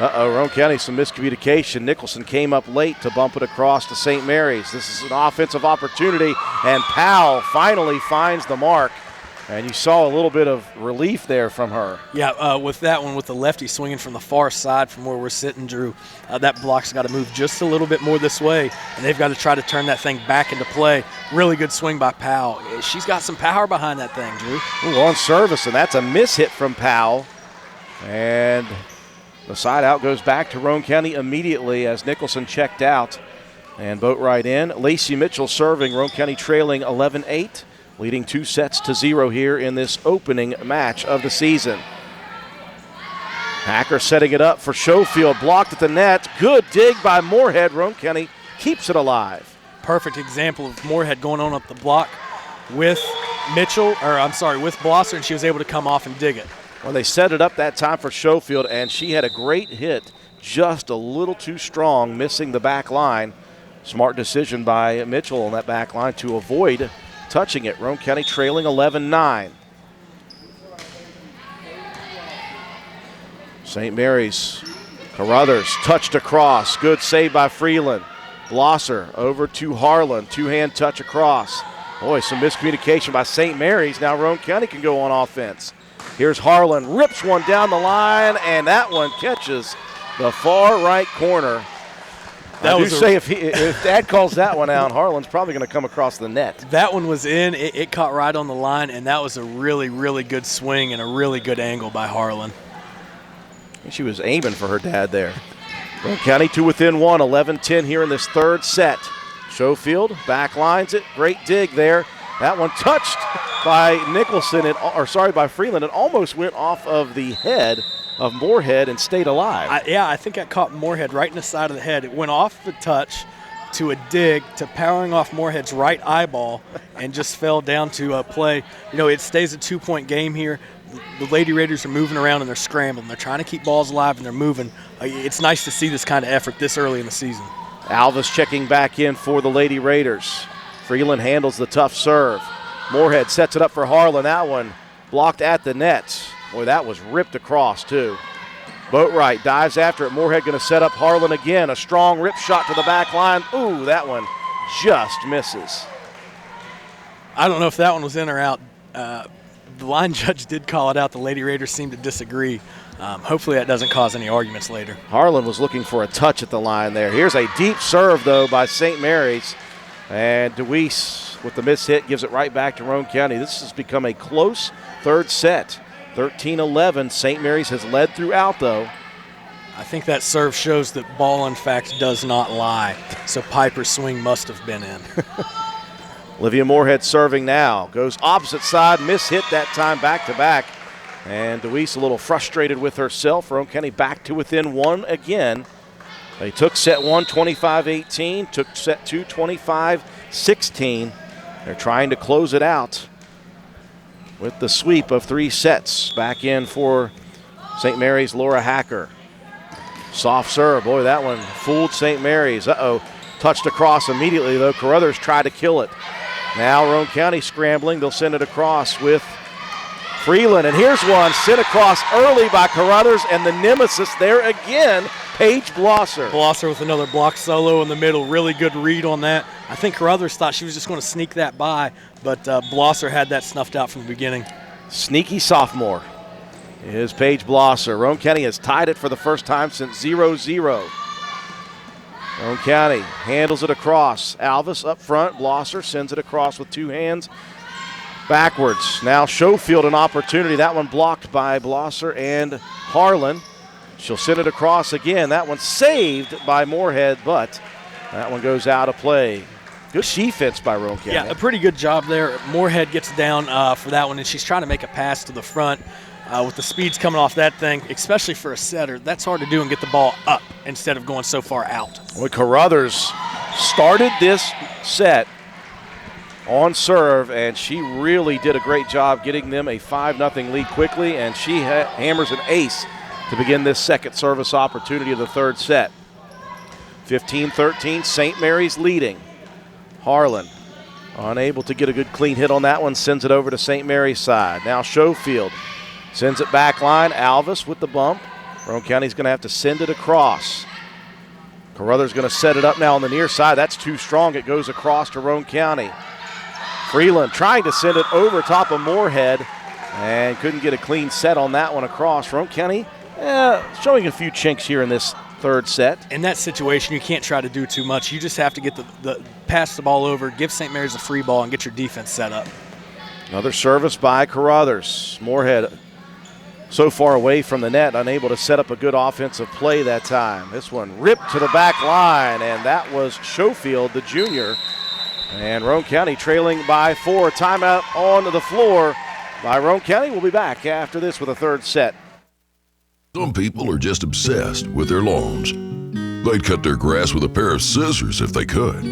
Roane County, some miscommunication. Nicholson came up late to bump it across to St. Mary's. This is an offensive opportunity, and Powell finally finds the mark. And you saw a little bit of relief there from her. Yeah, with that one, with the lefty swinging from the far side from where we're sitting, Drew, that block's got to move just a little bit more this way, and they've got to try to turn that thing back into play. Really good swing by Powell. She's got some power behind that thing, Drew. Ooh, on service, and that's a mishit from Powell. And the side out goes back to Roane County immediately as Nicholson checked out. And Boatwright in. Lacey Mitchell serving, Roane County trailing 11-8. Leading 2-0 here in this opening match of the season. Hacker setting it up for Schofield, blocked at the net. Good dig by Moorhead. Roane County keeps it alive. Perfect example of Moorhead going on up the block with with Blosser, and she was able to come off and dig it. Well, they set it up that time for Schofield, and she had a great hit, just a little too strong, missing the back line. Smart decision by Mitchell on that back line to avoid touching it. Roane County trailing 11-9. St. Mary's, Carruthers touched across. Good save by Freeland. Blosser over to Harlan. Two-hand touch across. Boy, some miscommunication by St. Mary's. Now Roane County can go on offense. Here's Harlan. Rips one down the line, and that one catches the far right corner. I do say if Dad calls that one out, Harlan's probably going to come across the net. That one was in. It caught right on the line, and that was a really, really good swing and a really good angle by Harlan. She was aiming for her dad there. Roane County to within one, 11-10 here in this third set. Schofield backlines it. Great dig there. That one touched by by Freeland. It almost went off of the head of Moorhead and stayed alive. I think I caught Moorhead right in the side of the head. It went off the touch to a dig to powering off Moorhead's right eyeball and just fell down to a play. It stays a 2-point game here. The Lady Raiders are moving around and they're scrambling. They're trying to keep balls alive and they're moving. It's nice to see this kind of effort this early in the season. Alvis checking back in for the Lady Raiders. Freeland handles the tough serve. Moorhead sets it up for Harlan. That one blocked at the net. Boy, that was ripped across, too. Boatwright dives after it. Moorhead going to set up Harlan again. A strong rip shot to the back line. Ooh, that one just misses. I don't know if that one was in or out. The line judge did call it out. The Lady Raiders seemed to disagree. Hopefully that doesn't cause any arguments later. Harlan was looking for a touch at the line there. Here's a deep serve, though, by St. Mary's. And DeWeese, with the miss hit, gives it right back to Roane County. This has become a close third set. 13-11. St. Mary's has led throughout, though. I think that serve shows that ball, in fact, does not lie. So Piper's swing must have been in. Olivia Moorhead serving now. Goes opposite side. Miss hit that time back-to-back. And DeWeese a little frustrated with herself. Roane County back to within one again. They took set one 25-18. Took set two 25-16. They're trying to close it out with the sweep of 3 sets. Back in for St. Mary's, Laura Hacker. Soft serve. Boy, that one fooled St. Mary's. Touched across immediately, though. Carruthers tried to kill it. Now Roane County scrambling. They'll send it across with Freeland. And here's one sent across early by Carruthers, and the nemesis there again, Paige Blosser. Blosser with another block solo in the middle. Really good read on that. I think Carruthers thought she was just going to sneak that by, but Blosser had that snuffed out from the beginning. Sneaky sophomore is Paige Blosser. Roane County has tied it for the first time since 0-0. Roane County handles it across. Alvis up front. Blosser sends it across with 2 hands. Backwards. Now Schofield an opportunity. That one blocked by Blosser and Harlan. She'll send it across again. That one saved by Moorhead, but that one goes out of play. Good defense by Roane County. Yeah, a pretty good job there. Moorhead gets down for that one, and she's trying to make a pass to the front. With the speeds coming off that thing, especially for a setter, that's hard to do and get the ball up instead of going so far out. Well, Carruthers started this set on serve, and she really did a great job getting them a 5-0 lead quickly, and she hammers an ace to begin this second service opportunity of the third set. 15-13, St. Mary's leading. Harlan unable to get a good clean hit on that one, sends it over to St. Mary's side. Now Schofield sends it back line. Alvis with the bump. Roane County's going to have to send it across. Carruthers going to set it up now on the near side. That's too strong. It goes across to Roane County. Freeland trying to send it over top of Moorhead and couldn't get a clean set on that one across. Roane County showing a few chinks here in this third set. In that situation, you can't try to do too much. You just have to get the pass the ball over, give St. Mary's a free ball, and get your defense set up. Another service by Carruthers. Moorhead so far away from the net, unable to set up a good offensive play that time. This one ripped to the back line, and that was Schofield, the junior. And Roane County trailing by 4. Timeout on the floor by Roane County. We'll be back after this with a third set. Some people are just obsessed with their lawns. They'd cut their grass with a pair of scissors if they could.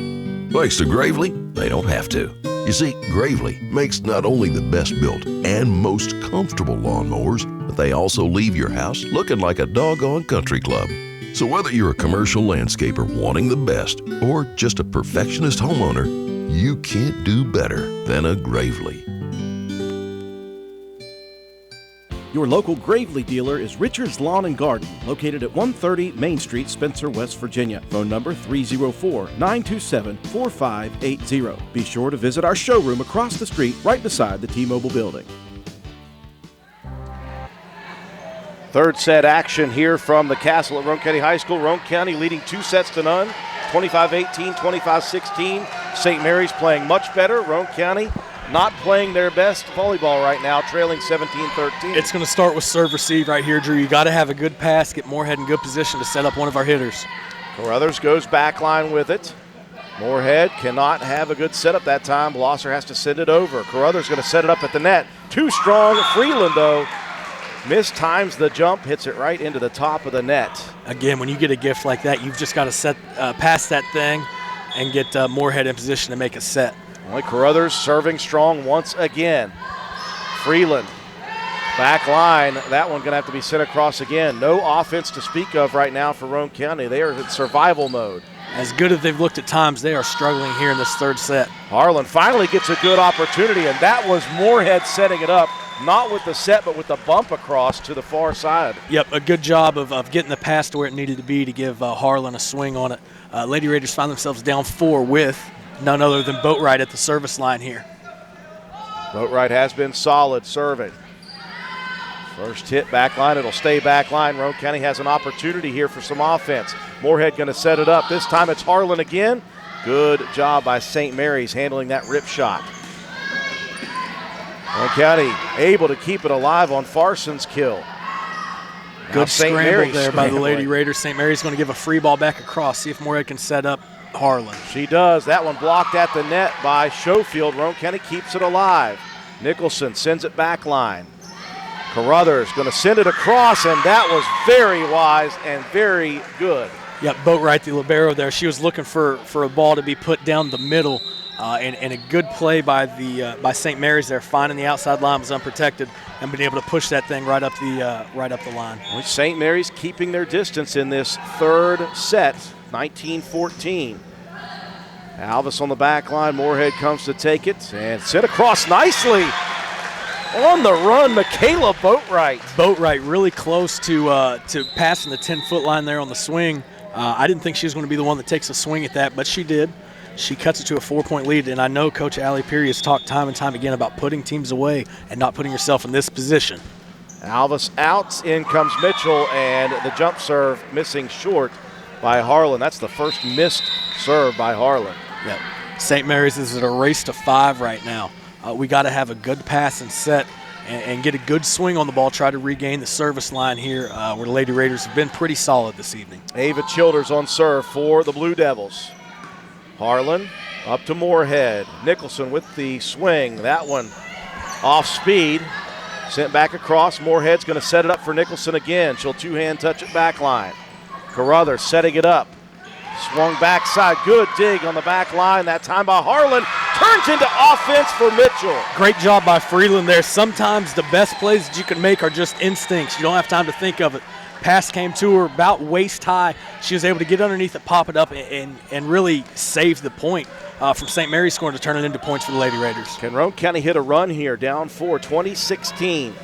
Thanks to Gravely, they don't have to. You see, Gravely makes not only the best built and most comfortable lawnmowers, but they also leave your house looking like a doggone country club. So whether you're a commercial landscaper wanting the best or just a perfectionist homeowner, you can't do better than a Gravely. Your local Gravely dealer is Richard's Lawn and Garden, located at 130 Main Street, Spencer, West Virginia. Phone number 304-927-4580. Be sure to visit our showroom across the street right beside the T-Mobile building. Third set action here from the Castle at Roane County High School. Roane County leading 2-0, 25-18, 25-16. St. Mary's playing much better. Roane County not playing their best volleyball right now, trailing 17-13. It's going to start with serve receive right here, Drew. You got to have a good pass, get Moorhead in good position to set up one of our hitters. Carruthers goes back line with it. Moorhead cannot have a good setup that time. Blosser has to send it over. Carruthers going to set it up at the net. Too strong. Freeland, though, mistimes the jump, hits it right into the top of the net. Again, when you get a gift like that, you've just got to set past that thing and get Moorhead in position to make a set. Only Carruthers serving strong once again. Freeland, back line. That one going to have to be sent across again. No offense to speak of right now for Roane County. They are in survival mode. As good as they've looked at times, they are struggling here in this third set. Harlan finally gets a good opportunity, and that was Moorhead setting it up, not with the set, but with the bump across to the far side. Yep, a good job of getting the pass to where it needed to be to give Harlan a swing on it. Lady Raiders find themselves down 4 with none other than Boatwright at the service line here. Boatwright has been solid serving. First hit back line, it'll stay back line. Roane County has an opportunity here for some offense. Moorhead going to set it up. This time it's Harlan again. Good job by St. Mary's handling that rip shot. Roane County able to keep it alive on Farson's kill. Good scramble there by the Lady Raiders. St. Mary's going to give a free ball back across, see if Moorhead can set up Harlan. She does. That one blocked at the net by Schofield. Roane County keeps it alive. Nicholson sends it back line. Carruthers going to send it across, and that was very wise and very good. Yep, Boatwright, the libero there. She was looking for a ball to be put down the middle, and a good play by St. Mary's there, finding the outside line was unprotected and being able to push that thing right up the line. St. Mary's keeping their distance in this third set, 19-14. Alvis on the back line. Moorhead comes to take it and sent across nicely. On the run, Michaela Boatwright. Boatwright really close to passing the 10-foot line there on the swing. I didn't think she was going to be the one that takes a swing at that, but she did. She cuts it to a 4-point lead, and I know Coach Allie Peary has talked time and time again about putting teams away and not putting yourself in this position. Alvis out, in comes Mitchell, and the jump serve missing short by Harlan. That's the first missed serve by Harlan. Yep. St. Mary's is at a race to 5 right now. We got to have a good pass and set and get a good swing on the ball, try to regain the service line here where the Lady Raiders have been pretty solid this evening. Ava Childers on serve for the Blue Devils. Harlan up to Moorhead. Nicholson with the swing. That one off speed. Sent back across. Moorhead's going to set it up for Nicholson again. She'll two-hand touch it back line. Carruthers setting it up. Swung backside. Good dig on the back line. That time by Harlan. Turns into offense for Mitchell. Great job by Freeland there. Sometimes the best plays that you can make are just instincts. You don't have time to think of it. Pass came to her about waist high. She was able to get underneath it, pop it up, and really save the point from St. Mary's scoring to turn it into points for the Lady Raiders. Can Roane County hit a run here? Down 4, 20-16.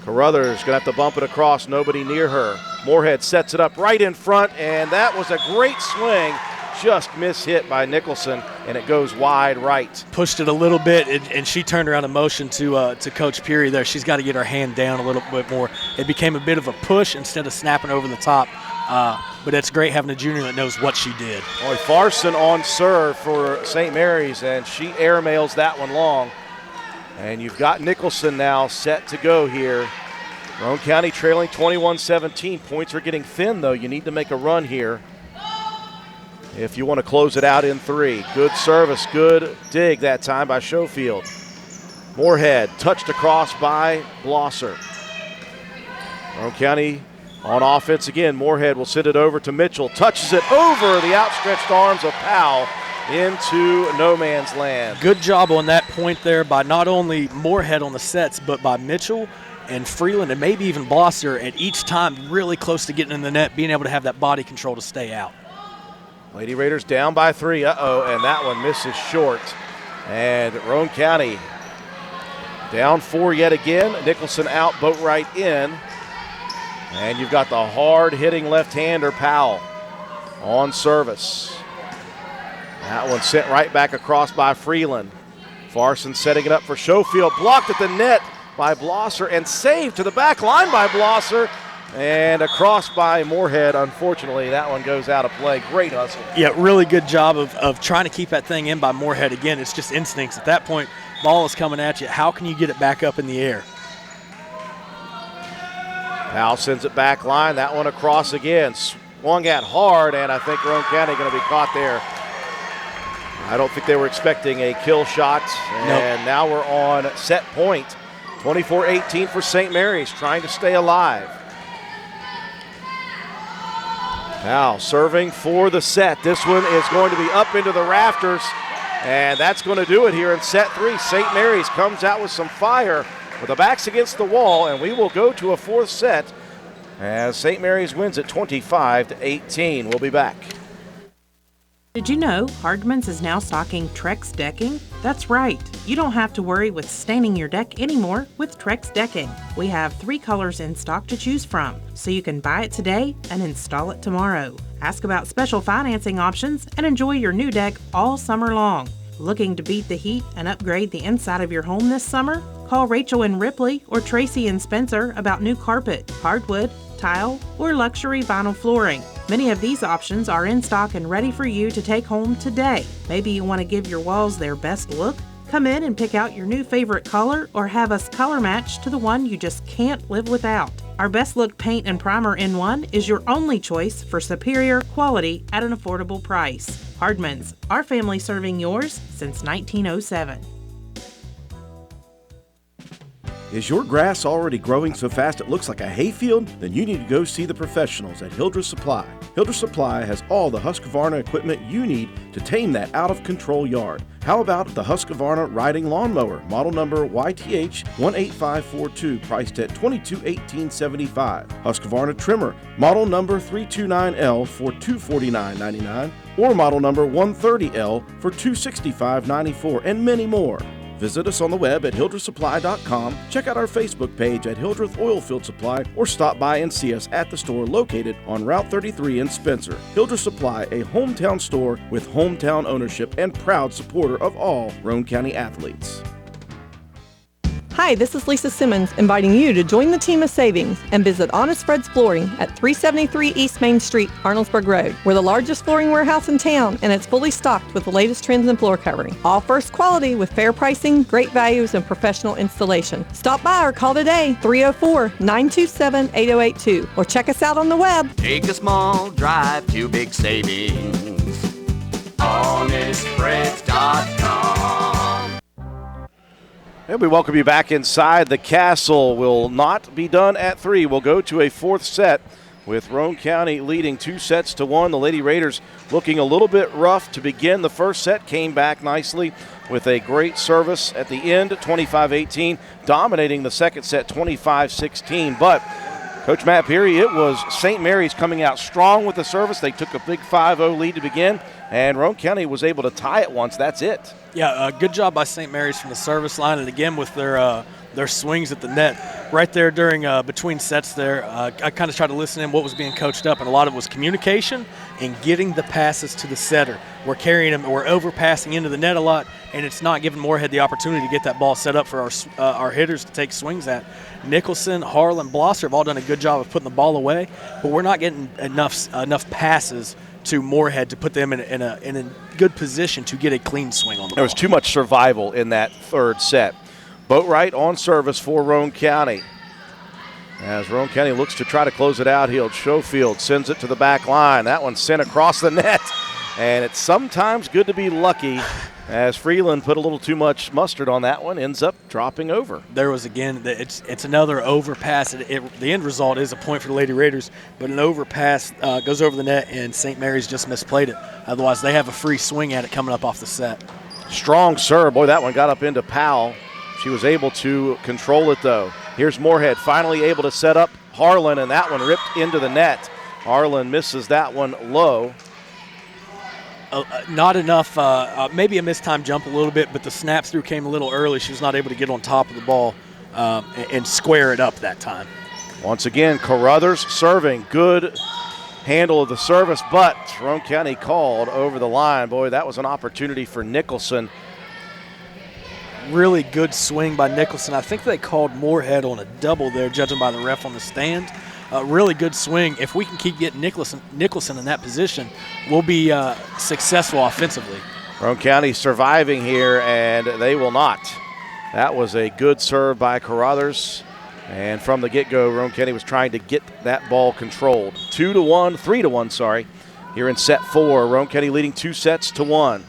Carruthers going to have to bump it across. Nobody near her. Moorhead sets it up right in front, and that was a great swing. Just mishit by Nicholson, and it goes wide right. Pushed it a little bit, and she turned around in motion to Coach Peary there. She's got to get her hand down a little bit more. It became a bit of a push instead of snapping over the top. But it's great having a junior that knows what she did. Boy, Farson on serve for St. Mary's, and she airmails that one long. And you've got Nicholson now set to go here. Roane County trailing 21-17. Points are getting thin, though. You need to make a run here if you want to close it out in 3. Good service, good dig that time by Schofield. Moorhead touched across by Blosser. Roane County on offense again. Moorhead will send it over to Mitchell. Touches it over the outstretched arms of Powell into no man's land. Good job on that point there by not only Moorhead on the sets, but by Mitchell and Freeland and maybe even Blosser at each time really close to getting in the net, being able to have that body control to stay out. Lady Raiders down by 3. And that one misses short. And Roane County down 4 yet again. Nicholson out, Boatwright in. And you've got the hard-hitting left-hander Powell on service. That one sent right back across by Freeland. Farson setting it up for Schofield. Blocked at the net by Blosser and saved to the back line by Blosser. And across by Moorhead, unfortunately, that one goes out of play. Great hustle. Yeah, really good job of trying to keep that thing in by Moorhead. Again, it's just instincts. At that point, ball is coming at you. How can you get it back up in the air? Powell sends it back line. That one across again. Swung at hard, and I think Roane County going to be caught there. I don't think they were expecting a kill shot. And Now we're on set point. 24-18 for St. Mary's, trying to stay alive. Powell serving for the set. This one is going to be up into the rafters, and that's going to do it here in set 3. St. Mary's comes out with some fire with the backs against the wall, and we will go to a 4th set as St. Mary's wins at 25-18. We'll be back. Did you know Hardman's is now stocking Trex decking? That's right. You don't have to worry with staining your deck anymore with Trex decking. We have 3 colors in stock to choose from, so you can buy it today and install it tomorrow. Ask about special financing options and enjoy your new deck all summer long. Looking to beat the heat and upgrade the inside of your home this summer? Call Rachel and Ripley or Tracy and Spencer about new carpet, hardwood, tile, or luxury vinyl flooring. Many of these options are in stock and ready for you to take home today. Maybe you want to give your walls their best look? Come in and pick out your new favorite color or have us color match to the one you just can't live without. Our Best Look Paint and Primer in One is your only choice for superior quality at an affordable price. Hardman's, our family serving yours since 1907. Is your grass already growing so fast it looks like a hayfield? Then you need to go see the professionals at Hildreth Supply. Hildreth Supply has all the Husqvarna equipment you need to tame that out-of-control yard. How about the Husqvarna riding lawnmower, model number YTH 18542, priced at $22,1875. Husqvarna trimmer, model number 329L for $249.99, or model number 130L for $265.94, and many more. Visit us on the web at hildrethsupply.com, check out our Facebook page at Hildreth Oilfield Supply, or stop by and see us at the store located on Route 33 in Spencer. Hildreth Supply, a hometown store with hometown ownership and proud supporter of all Roane County athletes. Hi, this is Lisa Simmons inviting you to join the team of savings and visit Honest Fred's Flooring at 373 East Main Street, Arnoldsburg Road. We're the largest flooring warehouse in town, and it's fully stocked with the latest trends in floor covering. All first quality with fair pricing, great values, and professional installation. Stop by or call today, 304-927-8082, or check us out on the web. Take a small drive to big savings. HonestFreds.com. And we welcome you back inside. The Castle will not be done at 3. We'll go to a 4th set with Roane County leading 2-1. The Lady Raiders looking a little bit rough to begin the first set. Came back nicely with a great service at the end, 25-18, dominating the second set, 25-16. But Coach Matt Peary, it was St. Mary's coming out strong with the service. They took a big 5-0 lead to begin, and Roane County was able to tie it once. That's it. Yeah, good job by St. Mary's from the service line, and again with their swings at the net. Right there during between sets there, I kind of tried to listen in what was being coached up, and a lot of it was communication and getting the passes to the setter. We're carrying them, we're overpassing into the net a lot, and it's not giving Moorhead the opportunity to get that ball set up for our hitters to take swings at. Nicholson, Harlan, Blosser have all done a good job of putting the ball away, but we're not getting enough passes to Moorhead to put them in a good position to get a clean swing on the ball. There was too much survival in that third set. Boatwright on service for Roane County. As Roane County looks to try to close it out, Schofield sends it to the back line. That one sent across the net. And it's sometimes good to be lucky, as Freeland put a little too much mustard on that one, ends up dropping over. There was, again, it's another overpass. The end result is a point for the Lady Raiders, but an overpass goes over the net, and St. Mary's just misplayed it. Otherwise, they have a free swing at it coming up off the set. Strong serve. Boy, that one got up into Powell. She was able to control it, though. Here's Moorhead finally able to set up Harlan, and that one ripped into the net. Harlan misses that one low. Not enough, maybe a mistimed jump a little bit, but the snap through came a little early. She was not able to get on top of the ball and square it up that time. Once again, Carruthers serving. Good handle of the service, but Roane County called over the line. Boy, that was an opportunity for Nicholson. Really good swing by Nicholson. I think they called Moorhead on a double there, judging by the ref on the stand. a really good swing. If we can keep getting Nicholson in that position, we'll be successful offensively. Roane County surviving here, and they will not. That was a good serve by Carruthers. And from the get-go, Roane County was trying to get that ball controlled. 3-1, here in set 4. Roane County leading 2-1.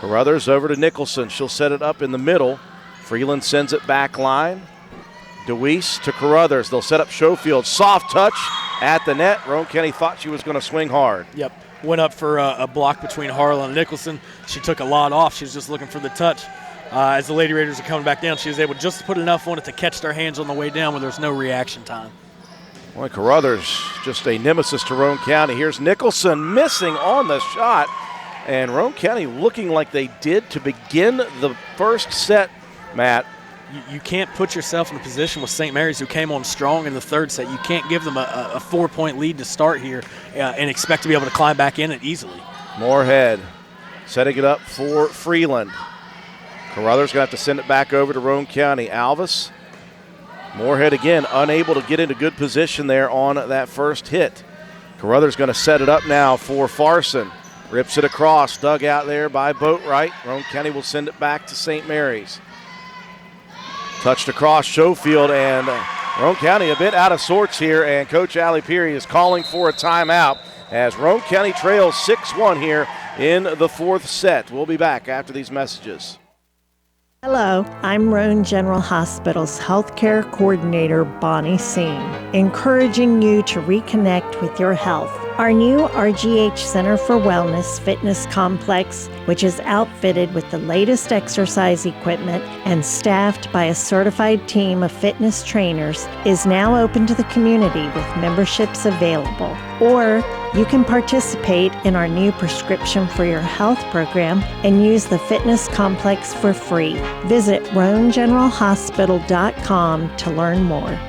Carruthers over to Nicholson. She'll set it up in the middle. Freeland sends it back line. DeWeese to Carruthers. They'll set up Schofield. Soft touch at the net. Roane County thought she was going to swing hard. Yep. Went up for a block between Harlan and Nicholson. She took a lot off. She was just looking for the touch. As the Lady Raiders are coming back down, she was able just to put enough on it to catch their hands on the way down when there's no reaction time. Boy, Carruthers, just a nemesis to Roane County. Here's Nicholson missing on the shot. And Roane County looking like they did to begin the first set, Matt. You can't put yourself in a position with St. Mary's, who came on strong in the third set. You can't give them a 4-point lead to start here and expect to be able to climb back in it easily. Moorhead setting it up for Freeland. Carruthers going to have to send it back over to Roane County. Alvis. Moorhead again unable to get into good position there on that first hit. Carruthers going to set it up now for Farson. Rips it across, dug out there by Boatwright. Roane County will send it back to St. Mary's. Touched across Schofield, and Roane County a bit out of sorts here, and Coach Allie Peary is calling for a timeout as Roane County trails 6-1 here in the fourth set. We'll be back after these messages. Hello, I'm Roane General Hospital's Healthcare Coordinator, Bonnie Singh, encouraging you to reconnect with your health. Our new RGH Center for Wellness Fitness Complex, which is outfitted with the latest exercise equipment and staffed by a certified team of fitness trainers, is now open to the community with memberships available. Or you can participate in our new Prescription for Your Health program and use the fitness complex for free. Visit RoaneGeneralHospital.com to learn more.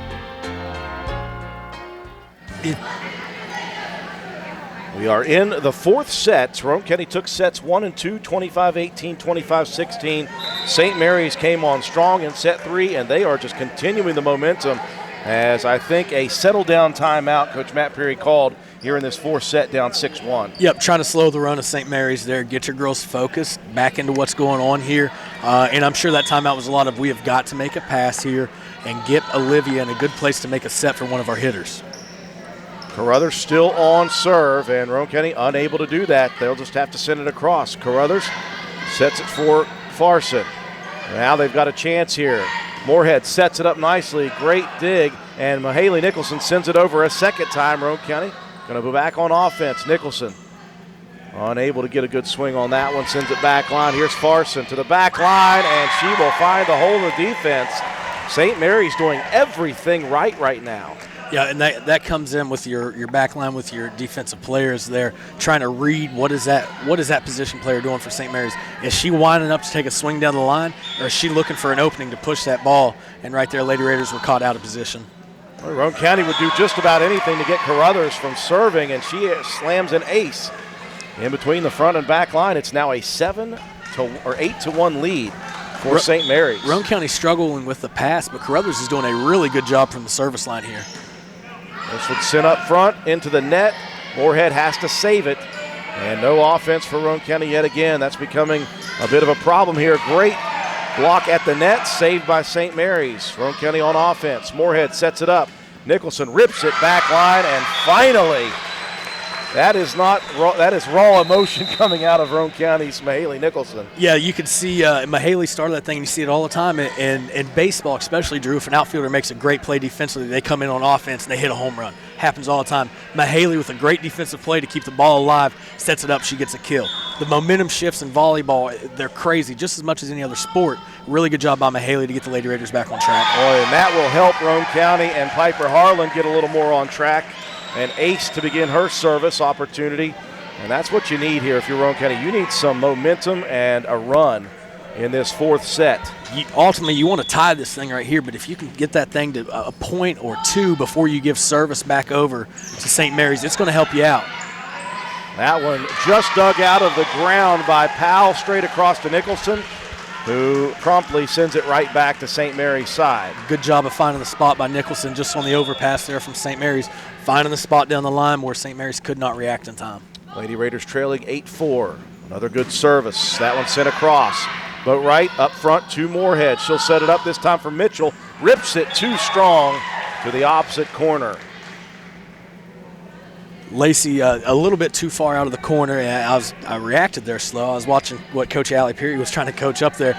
We are in the fourth set. Roane County took sets 1 and 2, 25-18, 25-16. St. Mary's came on strong in set 3, and they are just continuing the momentum as I think a settle-down timeout Coach Matt Peary called here in this fourth set, down 6-1. Yep, trying to slow the run of St. Mary's there, get your girls focused back into what's going on here. And I'm sure that timeout was a lot of we have got to make a pass here and get Olivia in a good place to make a set for one of our hitters. Carruthers still on serve, and Roane County unable to do that. They'll just have to send it across. Carruthers sets it for Farson. Now they've got a chance here. Moorhead sets it up nicely. Great dig, and Mahaley Nicholson sends it over a second time. Roane County going to go back on offense. Nicholson unable to get a good swing on that one. Sends it back line. Here's Farson to the back line, and she will find the hole in the defense. St. Mary's doing everything right now. Yeah, and that comes in with your back line with your defensive players there, trying to read what is that position player doing for St. Mary's. Is she winding up to take a swing down the line, or is she looking for an opening to push that ball? And right there, Lady Raiders were caught out of position. Well, Roane County would do just about anything to get Carruthers from serving, and she slams an ace in between the front and back line. It's now a 8-1 lead for St. Mary's. Roane County struggling with the pass, but Carruthers is doing a really good job from the service line here. This would send up front into the net. Moorhead has to save it. And no offense for Roane County yet again. That's becoming a bit of a problem here. Great block at the net, saved by St. Mary's. Roane County on offense. Moorhead sets it up. Nicholson rips it back line, and finally, that is raw emotion coming out of Roane County's Mahaley Nicholson. Yeah, you could see Mahaley started that thing, and you see it all the time. In baseball, especially, Drew, if an outfielder makes a great play defensively, they come in on offense and they hit a home run. Happens all the time. Mahaley, with a great defensive play to keep the ball alive, sets it up, she gets a kill. The momentum shifts in volleyball, they're crazy, just as much as any other sport. Really good job by Mahaley to get the Lady Raiders back on track. Boy, and that will help Roane County and Piper Harlan get a little more on track. An ace to begin her service opportunity, and that's what you need here if you're Roane County. You need some momentum and a run in this fourth set. Ultimately, you want to tie this thing right here, but if you can get that thing to a point or two before you give service back over to St. Mary's, it's going to help you out. That one just dug out of the ground by Powell, straight across to Nicholson. who promptly sends it right back to St. Mary's side. Good job of finding the spot by Nicholson just on the overpass there from St. Mary's, finding the spot down the line where St. Mary's could not react in time. Lady Raiders trailing 8-4. Another good service. That one sent across. Boatright up front to Moorhead. She'll set it up this time for Mitchell. Rips it too strong to the opposite corner. Lacey a little bit too far out of the corner. I reacted there slow. I was watching what Coach Allie Peary was trying to coach up there.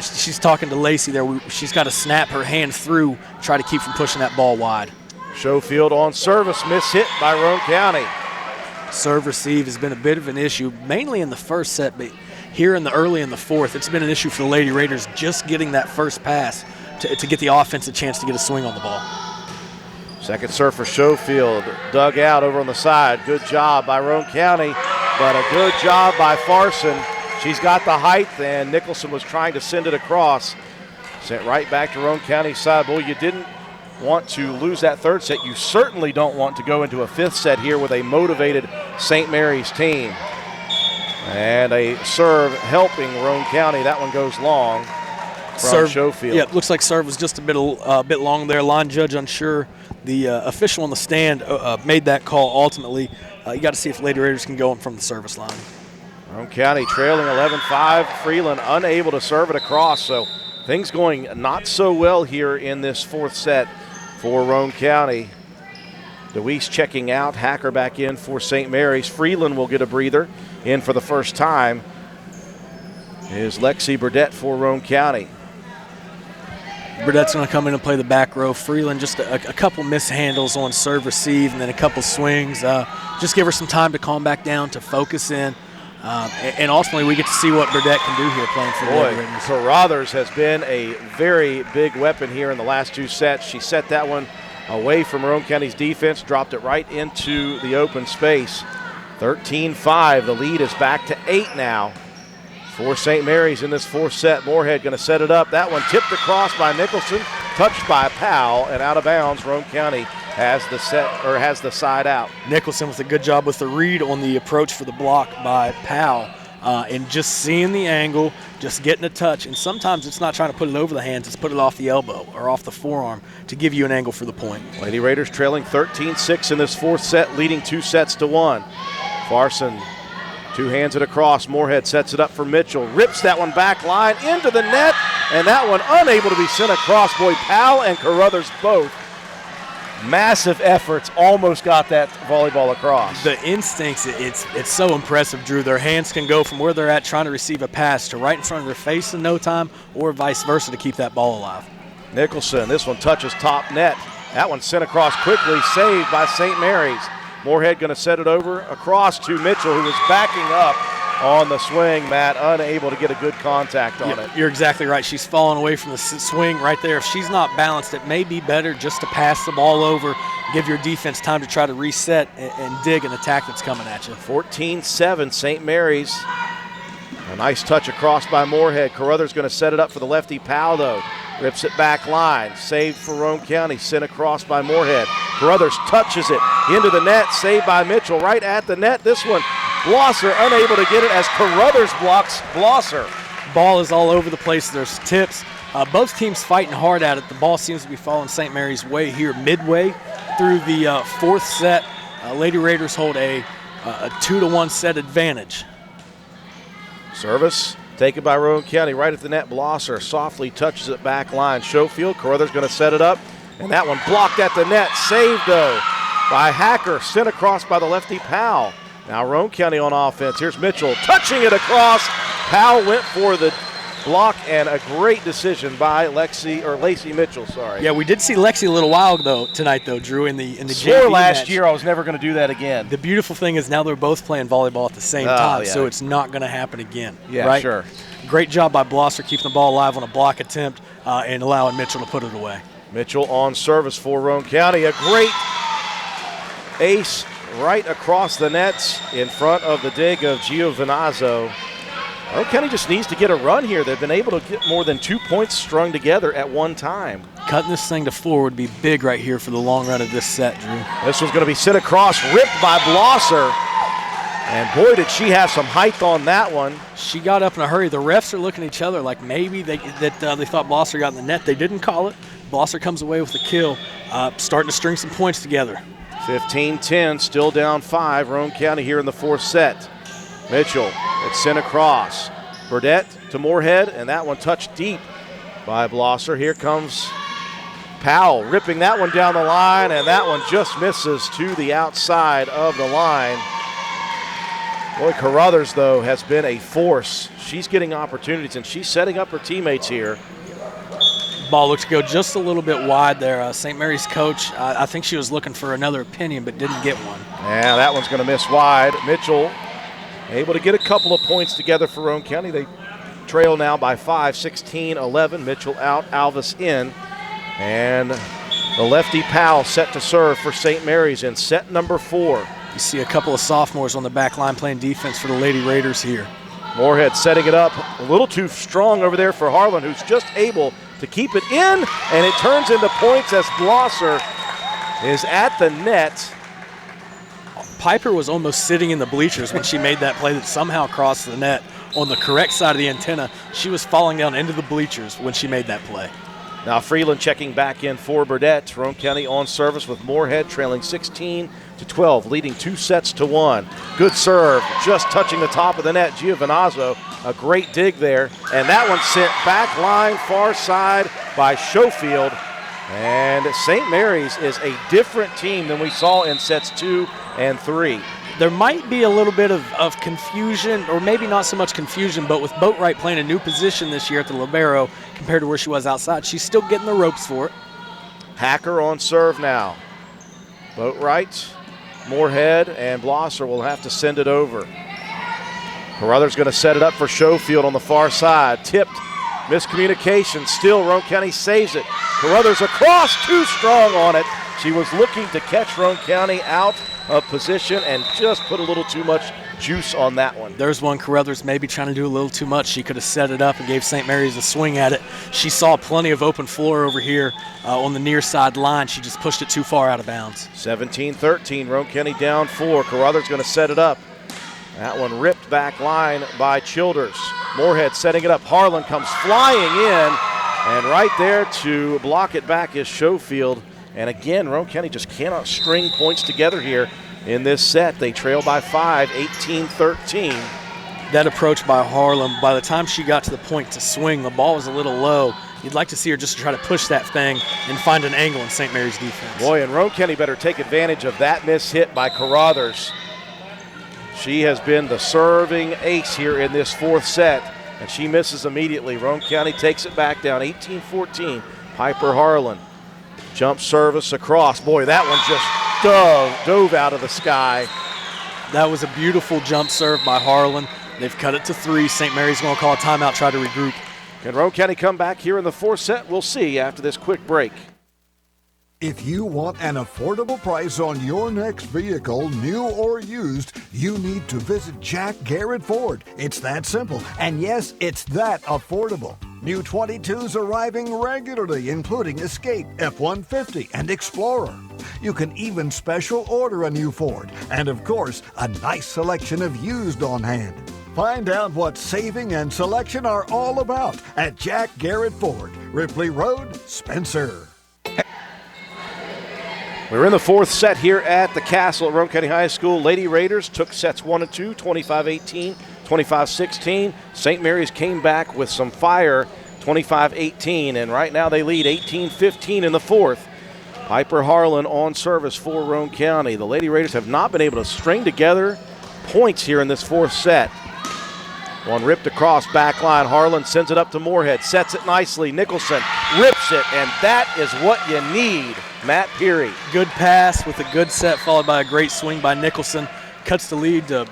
She's talking to Lacey there. She's got to snap her hand through, try to keep from pushing that ball wide. Schofield on service, miss hit by Roane County. Serve receive has been a bit of an issue, mainly in the first set, but here in the fourth, it's been an issue for the Lady Raiders just getting that first pass to get the offense a chance to get a swing on the ball. Second serve for Schofield, dug out over on the side. Good job by Roane County, but a good job by Farson. She's got the height, and Nicholson was trying to send it across. Sent right back to Roane County's side. Boy, you didn't want to lose that third set. You certainly don't want to go into a fifth set here with a motivated St. Mary's team. And a serve helping Roane County. That one goes long from Schofield. Yeah, it looks like serve was just a bit long there. Line judge unsure. The official on the stand made that call ultimately. You got to see if Lady Raiders can go in from the service line. Roane County trailing 11-5. Freeland unable to serve it across, so things going not so well here in this fourth set for Roane County. DeWeese checking out, Hacker back in for St. Mary's. Freeland will get a breather in for the first time. Is Lexi Burdett for Roane County. Burdett's going to come in and play the back row. Freeland just a couple mishandles on serve receive and then a couple swings. Just give her some time to calm back down, to focus in. And ultimately we get to see what Burdett can do here playing for the Lady Raiders. Carruthers has been a very big weapon here in the last two sets. She set that one away from Roane County's defense, dropped it right into the open space. 13-5, the lead is back to 8 now for St. Mary's in this fourth set. Moorhead going to set it up. That one tipped across by Nicholson, touched by Powell, and out of bounds. Roane County has the side out. Nicholson with a good job with the read on the approach for the block by Powell. And just seeing the angle, just getting a touch. And sometimes it's not trying to put it over the hands, it's put it off the elbow or off the forearm to give you an angle for the point. Lady Raiders trailing 13-6 in this fourth set, leading 2-1. Farson, two hands it across. Moorhead sets it up for Mitchell. Rips that one back line into the net, and that one unable to be sent across. Boy, Powell and Carruthers both. Massive efforts, almost got that volleyball across. The instincts, it's so impressive, Drew. Their hands can go from where they're at trying to receive a pass to right in front of their face in no time, or vice versa to keep that ball alive. Nicholson, this one touches top net. That one sent across quickly, saved by St. Mary's. Moorhead going to set it over across to Mitchell, who was backing up on the swing, Matt, unable to get a good contact on it. You're exactly right. She's falling away from the swing right there. If she's not balanced, it may be better just to pass the ball over, give your defense time to try to reset and dig an attack that's coming at you. 14-7, St. Mary's. A nice touch across by Moorhead. Carruthers going to set it up for the lefty Powell, though. Rips it back line. Saved for Roane County. Sent across by Moorhead. Carruthers touches it into the net. Saved by Mitchell right at the net. This one, Blosser unable to get it as Carruthers blocks Blosser. Ball is all over the place. There's tips. Both teams fighting hard at it. The ball seems to be falling St. Mary's way here midway through the fourth set. Lady Raiders hold a 2-1 set advantage. Service taken by Roane County right at the net. Blosser softly touches it back line. Schofield, Carruthers going to set it up, and that one blocked at the net. Saved, though, by Hacker. Sent across by the lefty Powell. Now Roane County on offense. Here's Mitchell touching it across. Powell went for the block, and a great decision by Lacey Mitchell. Sorry. Yeah, we did see Lexi a little while tonight, Drew, in the Swore JV last match. year I was never going to do that again. The beautiful thing is now they're both playing volleyball at the same time, yeah. so it's not going to happen again. Yeah, right? Sure. Great job by Blosser keeping the ball alive on a block attempt and allowing Mitchell to put it away. Mitchell on service for Roane County. A great ace right across the nets in front of the dig of Giovinazzo. Roane County just needs to get a run here. They've been able to get more than 2 points strung together at one time. Cutting this thing to 4 would be big right here for the long run of this set, Drew. This one's going to be sent across, ripped by Blosser. And boy, did she have some height on that one. She got up in a hurry. The refs are looking at each other like maybe they thought Blosser got in the net. They didn't call it. Blosser comes away with the kill, starting to string some points together. 15-10, still down 5. Roane County here in the 4th set. Mitchell, it's sent across. Burdette to Moorhead, and that one touched deep by Blosser. Here comes Powell, ripping that one down the line, and that one just misses to the outside of the line. Boy, Carruthers, though, has been a force. She's getting opportunities, and she's setting up her teammates here. Ball looked to go just a little bit wide there. St. Mary's coach, I think she was looking for another opinion but didn't get one. Yeah, that one's going to miss wide. Mitchell able to get a couple of points together for Roane County. They trail now by 5, 16-11. Mitchell out, Alvis in. And the lefty Powell set to serve for St. Mary's in set number 4. You see a couple of sophomores on the back line playing defense for the Lady Raiders here. Moorhead setting it up a little too strong over there for Harlan, who's just able to keep it in, and it turns into points as Blosser is at the net. Piper was almost sitting in the bleachers when she made that play that somehow crossed the net on the correct side of the antenna. She was falling down into the bleachers when she made that play. Now Freeland checking back in for Burdette. Roane County on service with Moorhead trailing 16-12, leading 2-1. Good serve, just touching the top of the net. Giovinazzo, a great dig there. And that one sent back line, far side by Schofield. And St. Mary's is a different team than we saw in sets 2 and 3. There might be a little bit of confusion, or maybe not so much confusion, but with Boatwright playing a new position this year at the libero compared to where she was outside, she's still getting the ropes for it. Hacker on serve now. Boatwright, Moorhead, and Blosser will have to send it over. Carruthers going to set it up for Schofield on the far side. Tipped, miscommunication, still Roane County saves it. Carruthers across, too strong on it. She was looking to catch Roane County out of position and just put a little too much juice on that one. There's one Carruthers maybe trying to do a little too much. She could have set it up and gave St. Mary's a swing at it. She saw plenty of open floor over here on the near side line. She just pushed it too far out of bounds. 17-13, Roane County down 4. Carruthers going to set it up. That one ripped back line by Childers. Moorhead setting it up. Harlan comes flying in, and right there to block it back is Schofield. And again, Roane County just cannot string points together here in this set. They trail by 5, 18-13. That approach by Harlan, by the time she got to the point to swing, the ball was a little low. You'd like to see her just try to push that thing and find an angle in St. Mary's defense. Boy, and Roane County better take advantage of that miss hit by Carruthers. She has been the serving ace here in this 4th set, and she misses immediately. Roane County takes it back down 18-14. Piper Harlan. Jump service across. Boy, that one just dove out of the sky. That was a beautiful jump serve by Harlan. They've cut it to 3. St. Mary's going to call a timeout, try to regroup. Can Roane County come back here in the 4th set? We'll see after this quick break. If you want an affordable price on your next vehicle, new or used, you need to visit Jack Garrett Ford. It's that simple. And yes, it's that affordable. New 22s arriving regularly, including Escape, F-150, and Explorer. You can even special order a new Ford. And of course, a nice selection of used on hand. Find out what saving and selection are all about at Jack Garrett Ford, Ripley Road, Spencer. We're in the 4th set here at the Castle at Roane County High School. Lady Raiders took sets 1 and 2, 25-18, 25-16. St. Mary's came back with some fire, 25-18, and right now they lead 18-15 in the 4th. Piper Harlan on service for Roane County. The Lady Raiders have not been able to string together points here in this 4th set. One ripped across back line. Harlan sends it up to Moorhead, sets it nicely. Nicholson rips it, and that is what you need. Matt Peary. Good pass with a good set, followed by a great swing by Nicholson. Cuts the lead to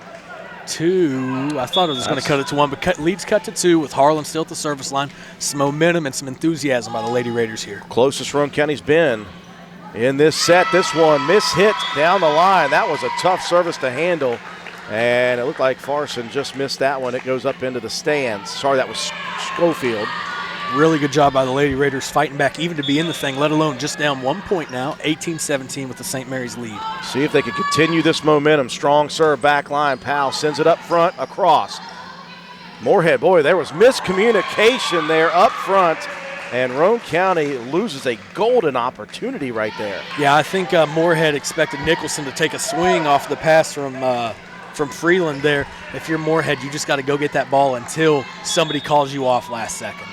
2. I thought it was going to cut it to 1, but lead's cut to 2 with Harlan still at the service line. Some momentum and some enthusiasm by the Lady Raiders here. Closest Roane County's been in this set. This one mishit down the line. That was a tough service to handle. And it looked like Farson just missed that one. It goes up into the stands. Sorry, that was Schofield. Really good job by the Lady Raiders fighting back even to be in the thing, let alone just down 1 point now, 18-17 with the St. Mary's lead. See if they can continue this momentum. Strong serve back line. Powell sends it up front, across. Moorhead, boy, there was miscommunication there up front, and Roane County loses a golden opportunity right there. Yeah, I think Moorhead expected Nicholson to take a swing off the pass from Freeland there. If you're Moorhead, you just got to go get that ball until somebody calls you off last second.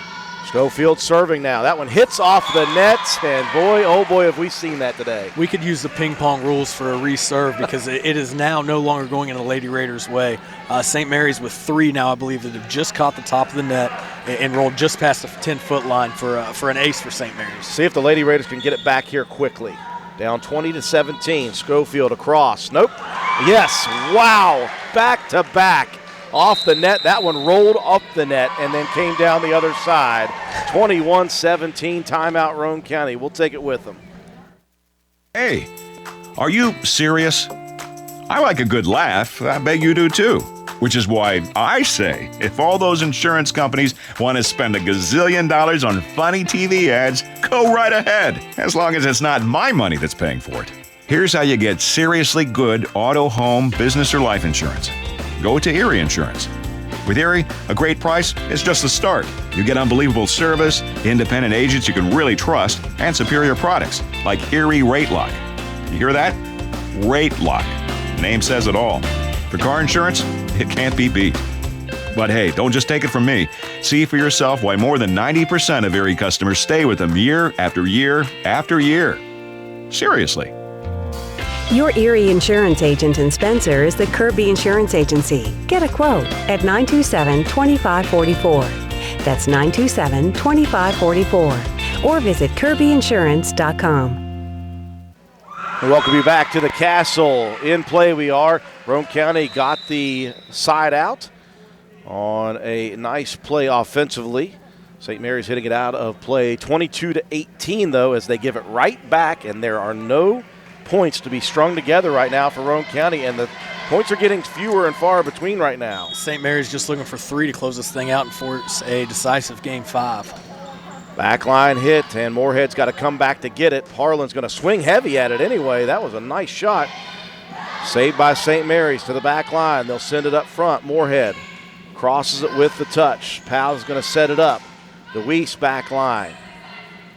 Schofield serving now. That one hits off the net, and boy, oh boy, have we seen that today. We could use the ping pong rules for a reserve because it is now no longer going in the Lady Raiders' way. St. Mary's with 3 now, I believe, that have just caught the top of the net and rolled just past the 10-foot line for an ace for St. Mary's. See if the Lady Raiders can get it back here quickly. Down 20-17. Schofield across. Nope. Yes. Wow. Back to back. Off the net. That one rolled up the net and then came down the other side. 21-17. Timeout, Roane County. We'll take it with them. Hey, are you serious? I like a good laugh. I bet you do too. Which is why I say, if all those insurance companies want to spend $1 gazillion on funny TV ads, go right ahead, as long as it's not my money that's paying for it. Here's how you get seriously good auto, home, business, or life insurance. Go to Erie Insurance. With Erie, a great price is just the start. You get unbelievable service, independent agents you can really trust, and superior products like Erie Rate Lock. You hear that? Rate Lock. The name says it all. For car insurance, it can't be beat. But hey, don't just take it from me. See for yourself why more than 90% of Erie customers stay with them year after year after year. Seriously. Your Erie Insurance agent in Spencer is the Kirby Insurance Agency. Get a quote at 927-2544. That's 927-2544. Or visit kirbyinsurance.com. We welcome you back to the Castle. In play we are. Roane County got the side out on a nice play offensively. St. Mary's hitting it out of play 22-18, though, as they give it right back, and there are no points to be strung together right now for Roane County, and the points are getting fewer and far between right now. St. Mary's just looking for 3 to close this thing out and force a decisive Game 5. Backline hit, and Moorhead's got to come back to get it. Harlan's going to swing heavy at it anyway. That was a nice shot. Saved by St. Mary's to the back line. They'll send it up front. Moorhead crosses it with the touch. Powell's going to set it up. DeWeese back line.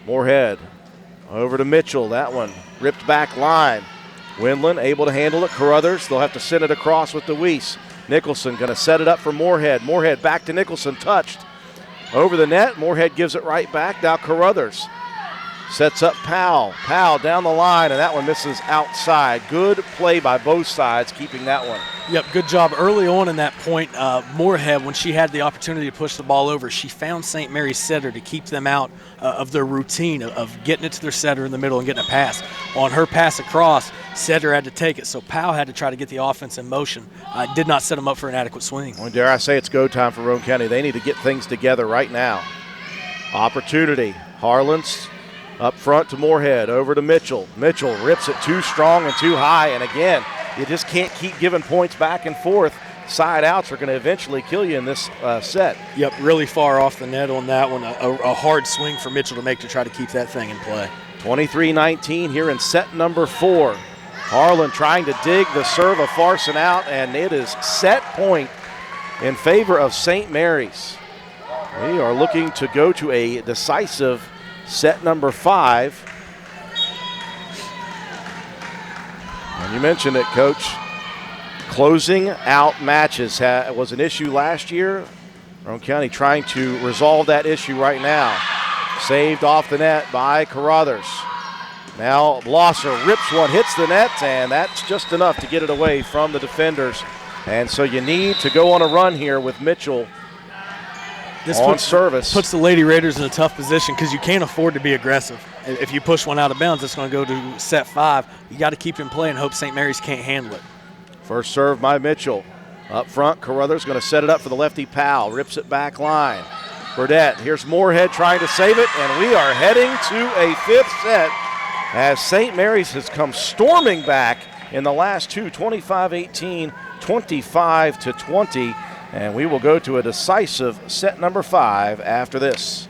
Moorhead over to Mitchell. That one ripped back line. Windland able to handle it. Carruthers, they'll have to send it across with DeWeese. Nicholson going to set it up for Moorhead. Moorhead back to Nicholson. Touched. Over the net. Moorhead gives it right back. Now Carruthers sets up Powell. Powell down the line, and that one misses outside. Good play by both sides, keeping that one. Yep, good job early on in that point. Moorhead, when she had the opportunity to push the ball over, she found St. Mary's setter to keep them out of their routine of getting it to their setter in the middle and getting a pass. On her pass across, setter had to take it, so Powell had to try to get the offense in motion. Did not set them up for an adequate swing. Well, dare I say it's go time for Roane County. They need to get things together right now. Opportunity. Harlan's up front to Moorhead, over to Mitchell. Mitchell rips it too strong and too high, and again, you just can't keep giving points back and forth. Side outs are going to eventually kill you in this set. Yep, really far off the net on that one. A hard swing for Mitchell to make to try to keep that thing in play. 23-19 here in set number 4. Harlan trying to dig the serve of Farson out, and it is set point in favor of St. Mary's. We are looking to go to a decisive set number 5. And you mentioned it, Coach. Closing out matches was an issue last year. Roane County trying to resolve that issue right now. Saved off the net by Carruthers. Now Blosser rips one, hits the net, and that's just enough to get it away from the defenders. And so you need to go on a run here with Mitchell on service. Puts the Lady Raiders in a tough position because you can't afford to be aggressive. If you push one out of bounds, it's going to go to set 5. You got to keep in play and hope St. Mary's can't handle it. First serve by Mitchell. Up front, Carruthers going to set it up for the lefty Powell. Rips it back line. Burdette, here's Moorhead trying to save it, and we are heading to a 5th set as St. Mary's has come storming back in the last two, 25-18, 25-20, and we will go to a decisive set number 5 after this.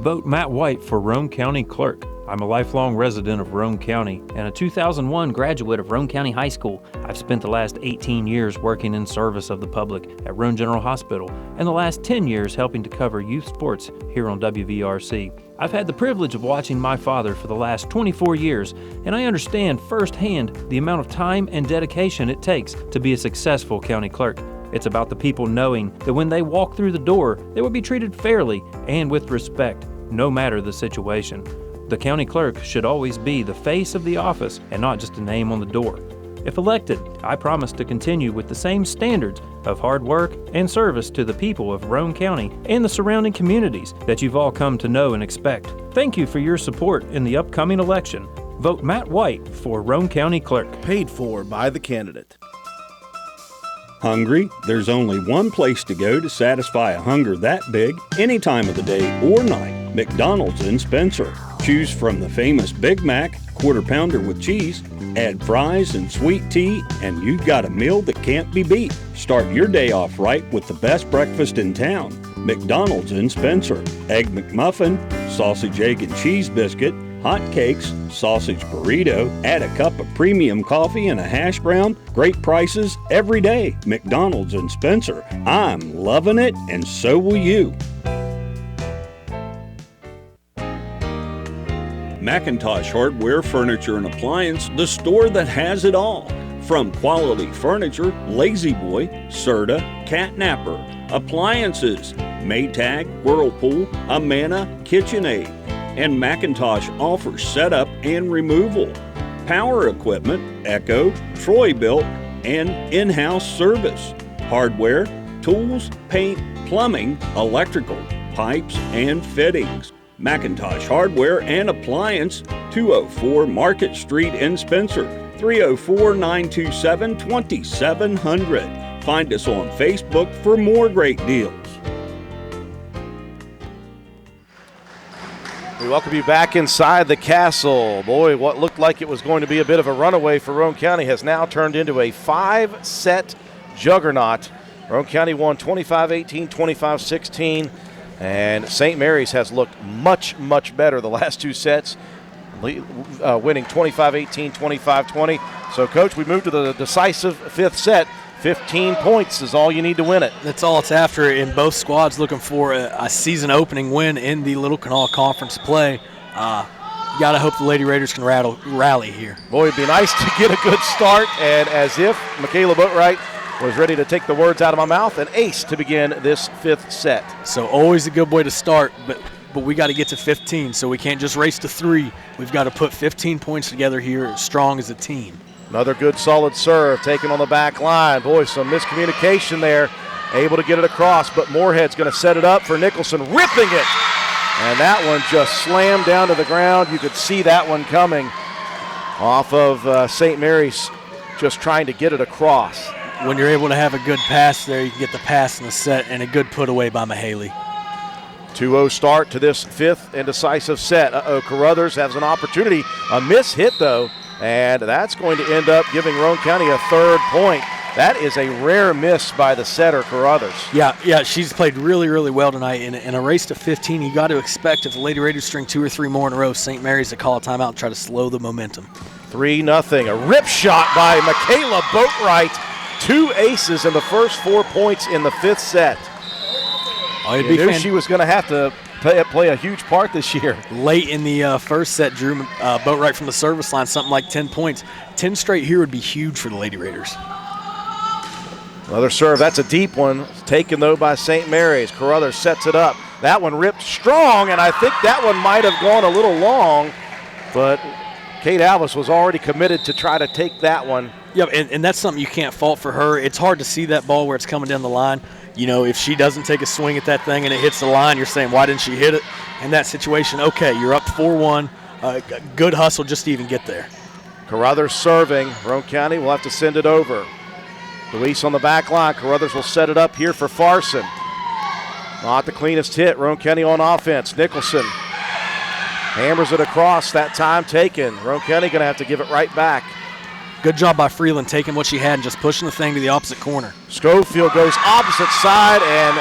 Vote Matt White for Roane County Clerk. I'm a lifelong resident of Roane County and a 2001 graduate of Roane County High School. I've spent the last 18 years working in service of the public at Roane General Hospital and the last 10 years helping to cover youth sports here on WVRC. I've had the privilege of watching my father for the last 24 years, and I understand firsthand the amount of time and dedication it takes to be a successful county clerk. It's about the people knowing that when they walk through the door, they will be treated fairly and with respect, no matter the situation. The county clerk should always be the face of the office and not just a name on the door. If elected, I promise to continue with the same standards of hard work and service to the people of Roane County and the surrounding communities that you've all come to know and expect. Thank you for your support in the upcoming election. Vote Matt White for Roane County Clerk. Paid for by the candidate. Hungry? There's only one place to go to satisfy a hunger that big, any time of the day or night. McDonald's in Spencer. Choose from the famous Big Mac, quarter pounder with cheese, add fries and sweet tea, and you've got a meal that can't be beat. Start your day off right with the best breakfast in town. McDonald's in Spencer. Egg McMuffin, sausage, egg, and cheese biscuit, hot cakes, sausage burrito, add a cup of premium coffee and a hash brown. Great prices every day. McDonald's in Spencer. I'm loving it, and so will you. McIntosh Hardware, Furniture, and Appliance, the store that has it all. From quality furniture, Lazy Boy, Serta, Catnapper, appliances, Maytag, Whirlpool, Amana, KitchenAid, and McIntosh offers setup and removal, power equipment, Echo, Troy-Built, and in-house service, hardware, tools, paint, plumbing, electrical, pipes, and fittings. McIntosh Hardware and Appliance, 204 Market Street in Spencer, 304-927-2700. Find us on Facebook for more great deals. We welcome you back inside the castle. Boy, what looked like it was going to be a bit of a runaway for Roane County has now turned into a 5-set juggernaut. Roane County won 25-18, 25-16. And St. Mary's has looked much, much better the last two sets, winning 25-18, 25-20. So, Coach, we move to the decisive fifth set. 15 points is all you need to win it. That's all it's after, in both squads looking for a season-opening win in the Little Kanawha Conference play. You got to hope the Lady Raiders can rally here. Boy, it'd be nice to get a good start, and as if Michaela Boatwright was ready to take the words out of my mouth, an ace to begin this fifth set. So always a good way to start, but we got to get to 15, so we can't just race to 3. We've got to put 15 points together here, strong as a team. Another good solid serve taken on the back line. Boy, some miscommunication there. Able to get it across, but Moorhead's going to set it up for Nicholson, ripping it. And that one just slammed down to the ground. You could see that one coming off of St. Mary's, just trying to get it across. When you're able to have a good pass there, you can get the pass in the set, and a good put away by Mahaley. 2-0 start to this fifth and decisive set. Carruthers has an opportunity. A miss hit, though, and that's going to end up giving Roane County a third point. That is a rare miss by the setter, Carruthers. Yeah, she's played really, really well tonight. In a race to 15, you got to expect if the Lady Raiders string 2 or 3 more in a row, St. Mary's to call a timeout and try to slow the momentum. 3-0. A rip shot by Michaela Boatwright. 2 aces in the first 4 points in the fifth set. You knew she was going to have to play a huge part this year. Late in the first set, drew Boatwright from the service line, something like 10 points. 10 straight here would be huge for the Lady Raiders. Another serve. That's a deep one. Taken, though, by St. Mary's. Carruthers sets it up. That one ripped strong, and I think that one might have gone a little long, but Kate Alvis was already committed to try to take that one. Yeah, and that's something you can't fault for her. It's hard to see that ball where it's coming down the line. You know, if she doesn't take a swing at that thing and it hits the line, you're saying, why didn't she hit it? In that situation, okay, you're up 4-1. Good hustle just to even get there. Carruthers serving. Roane County will have to send it over. Luis on the back line. Carruthers will set it up here for Farson. Not the cleanest hit. Roane County on offense. Nicholson hammers it across. That time taken. Roane County going to have to give it right back. Good job by Freeland taking what she had and just pushing the thing to the opposite corner. Schofield goes opposite side, and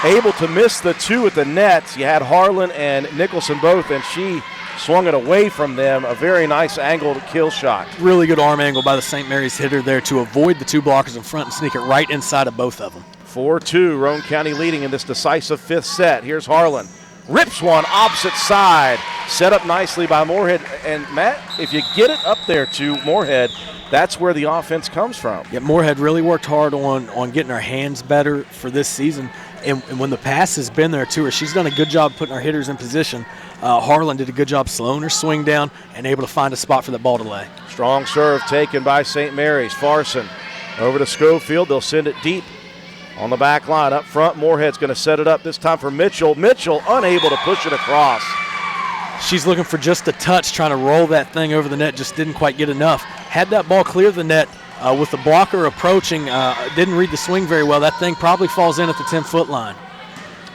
able to miss the two at the net. You had Harlan and Nicholson both, and she swung it away from them. A very nice angled kill shot. Really good arm angle by the St. Mary's hitter there to avoid the two blockers in front and sneak it right inside of both of them. 4-2, Roane County leading in this decisive fifth set. Here's Harlan. Rips one opposite side. Set up nicely by Moorhead. And, Matt, if you get it up there to Moorhead, that's where the offense comes from. Yeah, Moorhead really worked hard on getting her hands better for this season. And when the pass has been there to her, she's done a good job putting her hitters in position. Harlan did a good job slowing her swing down and able to find a spot for that ball to lay. Strong serve taken by St. Mary's. Farson over to Schofield. They'll send it deep on the back line. Up front, Moorhead's going to set it up this time for Mitchell. Mitchell unable to push it across. She's looking for just a touch, trying to roll that thing over the net, just didn't quite get enough. Had that ball clear the net with the blocker approaching, didn't read the swing very well. That thing probably falls in at the 10-foot line.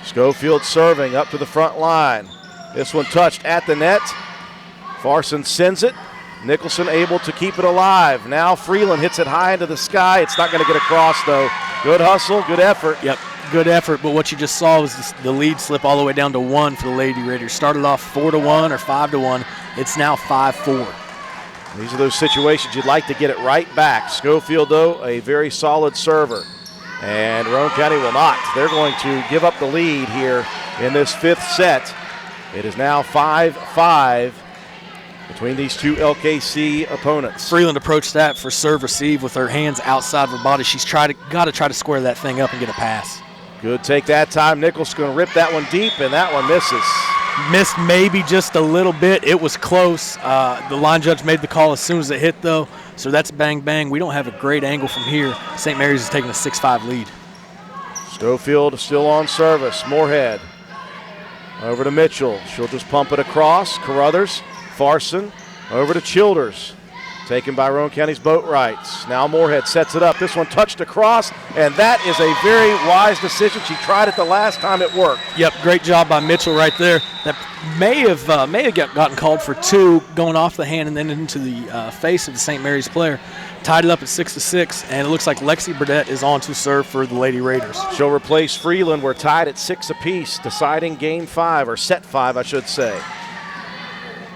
Schofield serving up to the front line. This one touched at the net. Farson sends it. Nicholson able to keep it alive. Now Freeland hits it high into the sky. It's not going to get across, though. Good hustle, good effort. Yep, good effort, but what you just saw was the lead slip all the way down to 1 for the Lady Raiders. Started off 4-1 or 5-1. It's now 5-4. These are those situations you'd like to get it right back. Schofield, though, a very solid server. And Roane County will not. They're going to give up the lead here in this fifth set. It is now 5-5 between these two LKC opponents. Freeland approached that for serve receive with her hands outside of her body. She's got to try to square that thing up and get a pass. Good take that time. Nicholson's going to rip that one deep, and that one misses. Missed maybe just a little bit. It was close. The line judge made the call as soon as it hit, though. So that's bang, bang. We don't have a great angle from here. St. Mary's is taking a 6-5 lead. Schofield still on service. Moorhead over to Mitchell. She'll just pump it across. Carruthers, Farson over to Childers. Taken by Roane County's Boatwrights. Now Moorhead sets it up. This one touched across, and that is a very wise decision. She tried it the last time it worked. Yep, great job by Mitchell right there. That may have gotten called for 2 going off the hand and then into the face of the St. Mary's player. Tied it up at 6-6, and it looks like Lexi Burdett is on to serve for the Lady Raiders. She'll replace Freeland. We're tied at 6 apiece, deciding game 5, or set 5, I should say.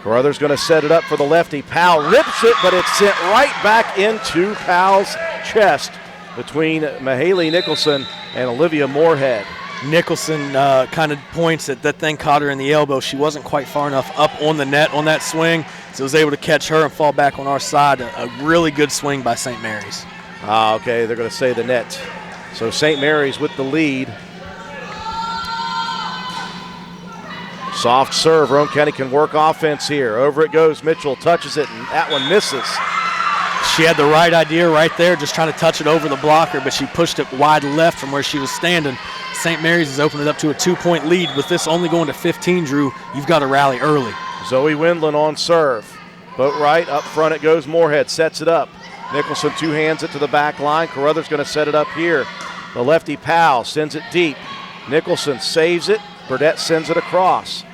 Carruthers going to set it up for the lefty. Powell rips it, but it's sent right back into Powell's chest between Mahaley Nicholson and Olivia Moorhead. Nicholson kind of points at that thing, caught her in the elbow. She wasn't quite far enough up on the net on that swing, so was able to catch her and fall back on our side. A really good swing by St. Mary's. Okay, they're going to say the net. So St. Mary's with the lead. Soft serve. Roane County can work offense here. Over it goes. Mitchell touches it, and that one misses. She had the right idea right there, just trying to touch it over the blocker, but she pushed it wide left from where she was standing. St. Mary's has opened it up to a 2-point lead. With this only going to 15, Drew, you've got to rally early. Zoe Windland on serve. Boatwright up front it goes. Moorhead sets it up. Nicholson two-hands it to the back line. Carruthers going to set it up here. The lefty Powell sends it deep. Nicholson saves it. Burdett sends it across.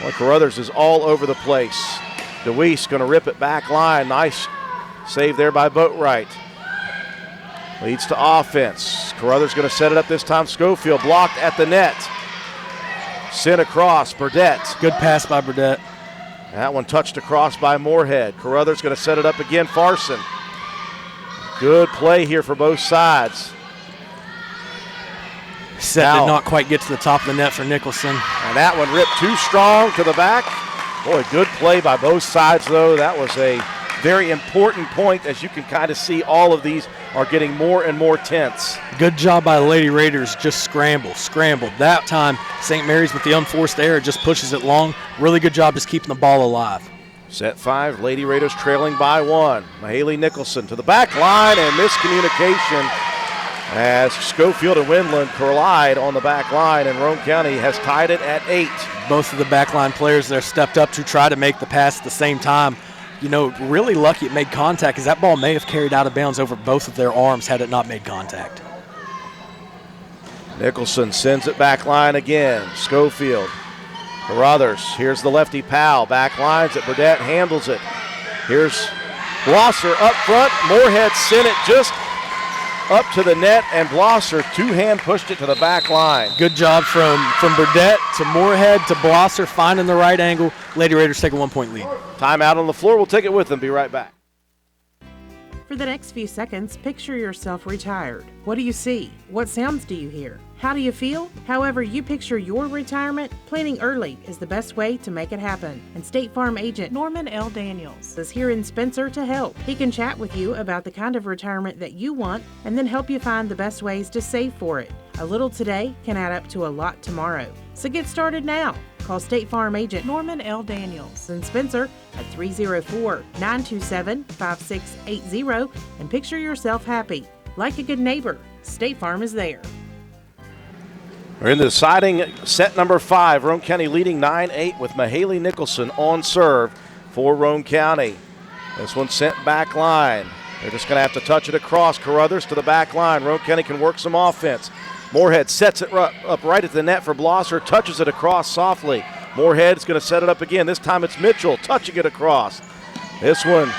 Well, Carruthers is all over the place. DeWeese going to rip it back line. Nice save there by Boatwright. Leads to offense. Carruthers going to set it up this time. Schofield blocked at the net. Sent across. Burdett. Good pass by Burdett. That one touched across by Moorhead. Carruthers going to set it up again. Farson. Good play here for both sides. Set did not quite get to the top of the net for Nicholson. And that one ripped too strong to the back. Boy, good play by both sides, though. That was a very important point. As you can kind of see, all of these are getting more and more tense. Good job by the Lady Raiders. Just scrambled. That time, St. Mary's with the unforced error just pushes it long. Really good job just keeping the ball alive. Set 5, Lady Raiders trailing by 1. Mahaley Nicholson to the back line, and miscommunication as Schofield and Windland collide on the back line, and Roane County has tied it at 8. Both of the backline players there stepped up to try to make the pass at the same time. You know, really lucky it made contact, because that ball may have carried out of bounds over both of their arms had it not made contact. Nicholson sends it back line again. Schofield. Carruthers. Here's the lefty Powell. Back lines it. Burdett handles it. Here's Blosser up front. Moorhead sent it just up to the net, and Blosser two-hand pushed it to the back line. Good job from Burdette to Moorhead to Blosser, finding the right angle. Lady Raiders take a 1-point lead. Timeout on the floor. We'll take it with them. Be right back. For the next few seconds, picture yourself retired. What do you see? What sounds do you hear? How do you feel? However you picture your retirement, planning early is the best way to make it happen. And State Farm agent Norman L. Daniels is here in Spencer to help. He can chat with you about the kind of retirement that you want and then help you find the best ways to save for it. A little today can add up to a lot tomorrow. So get started now. Call State Farm agent Norman L. Daniels in Spencer at 304-927-5680 and picture yourself happy. Like a good neighbor, State Farm is there. We're in the deciding set number 5. Roane County leading 9-8 with Mahaley Nicholson on serve for Roane County. This one sent back line. They're just going to have to touch it across. Carruthers to the back line. Roane County can work some offense. Moorhead sets it up right at the net for Blosser, touches it across softly. Moorhead's going to set it up again. This time it's Mitchell touching it across. This one,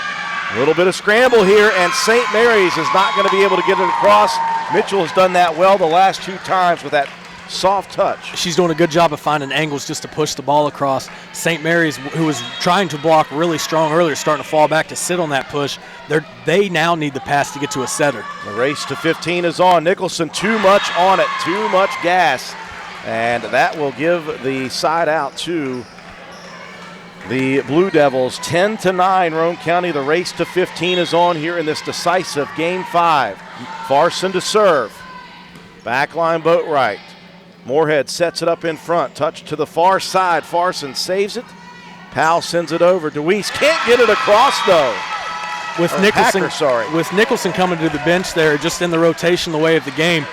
a little bit of scramble here, and St. Mary's is not going to be able to get it across. Mitchell has done that well the last 2 times with that soft touch. She's doing a good job of finding angles just to push the ball across. St. Mary's, who was trying to block really strong earlier, starting to fall back to sit on that push. They now need the pass to get to a setter. The race to 15 is on. Nicholson too much on it, too much gas. And that will give the side out to the Blue Devils. 10-9, Roane County. The race to 15 is on here in this decisive Game 5. Farson to serve. Backline Boatwright. Moorhead sets it up in front. Touch to the far side. Farson saves it. Powell sends it over. DeWeese can't get it across, though. With Nicholson coming to the bench there, just in the rotation, the way of the game,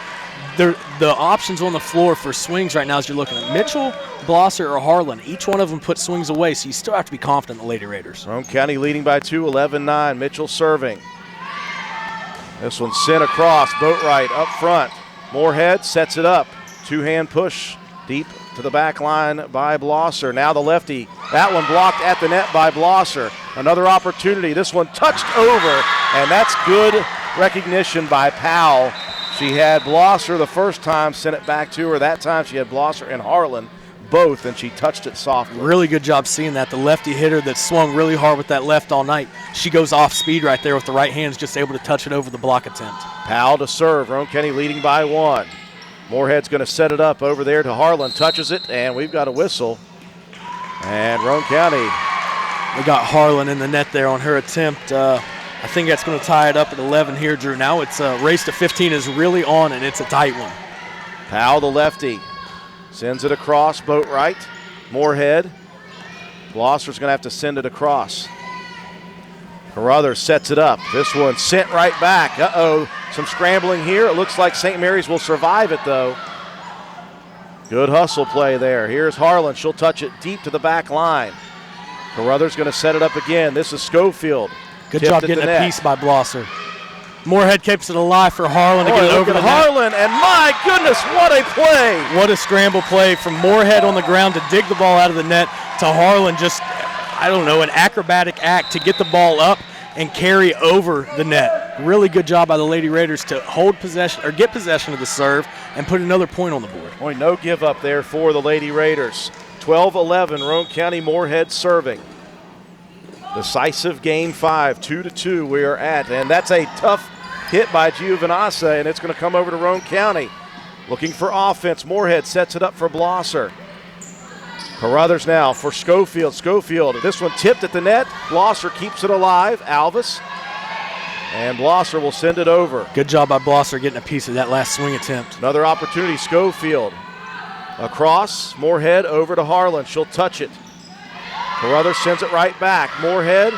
the options on the floor for swings right now as you're looking at Mitchell, Blosser, or Harlan. Each one of them put swings away, so you still have to be confident in the Lady Raiders. Roane County leading by 2, 11-9. Mitchell serving. This one sent across. Boatwright up front. Moorhead sets it up. Two-hand push deep to the back line by Blosser. Now the lefty. That one blocked at the net by Blosser. Another opportunity. This one touched over, and that's good recognition by Powell. She had Blosser the first time, sent it back to her. That time she had Blosser and Harlan both, and she touched it softly. Really good job seeing that. The lefty hitter that swung really hard with that left all night. She goes off speed right there with the right hand, just able to touch it over the block attempt. Powell to serve. Roane County leading by 1. Moorhead's going to set it up over there to Harlan. Touches it, and we've got a whistle. And Roane County. We got Harlan in the net there on her attempt. I think that's going to tie it up at 11 here, Drew. Now it's race to 15 is really on, and it's a tight one. Powell, the lefty, sends it across. Boatwright. Moorhead. Blosser's going to have to send it across. Carruthers sets it up. This one sent right back. Uh-oh, some scrambling here. It looks like St. Mary's will survive it, though. Good hustle play there. Here's Harlan. She'll touch it deep to the back line. Carruthers going to set it up again. This is Schofield. Good job getting a piece by Blosser. Moorhead keeps it alive for Harlan to get it over the net. Harlan, and my goodness, what a play. What a scramble play from Moorhead on the ground to dig the ball out of the net to Harlan, just, I don't know, an acrobatic act to get the ball up and carry over the net. Really good job by the Lady Raiders to hold possession or get possession of the serve and put another point on the board. Boy, no give up there for the Lady Raiders. 12-11, Roane County Moorhead serving. Decisive Game 5, 2-2 we are at, and that's a tough hit by Giovinazza, and it's going to come over to Roane County. Looking for offense. Moorhead sets it up for Blosser. Carruthers now for Schofield. Schofield, this one tipped at the net. Blosser keeps it alive. Alvis. And Blosser will send it over. Good job by Blosser getting a piece of that last swing attempt. Another opportunity. Schofield. Across. Moorhead over to Harlan. She'll touch it. Carruthers sends it right back. Moorhead,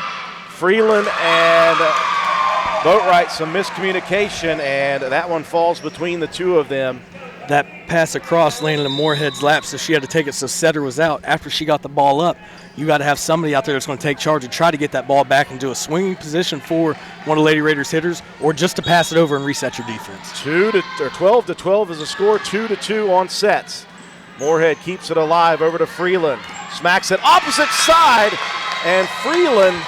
Freeland, and Boatwright. Some miscommunication, and that one falls between the two of them. That pass across landed in Moorhead's lap, so she had to take it so setter was out. After she got the ball up, you got to have somebody out there that's going to take charge and try to get that ball back into a swinging position for one of the Lady Raiders hitters, or just to pass it over and reset your defense. 12-12 is the score, 2-2 on sets. Moorhead keeps it alive over to Freeland. Smacks it opposite side, and Freeland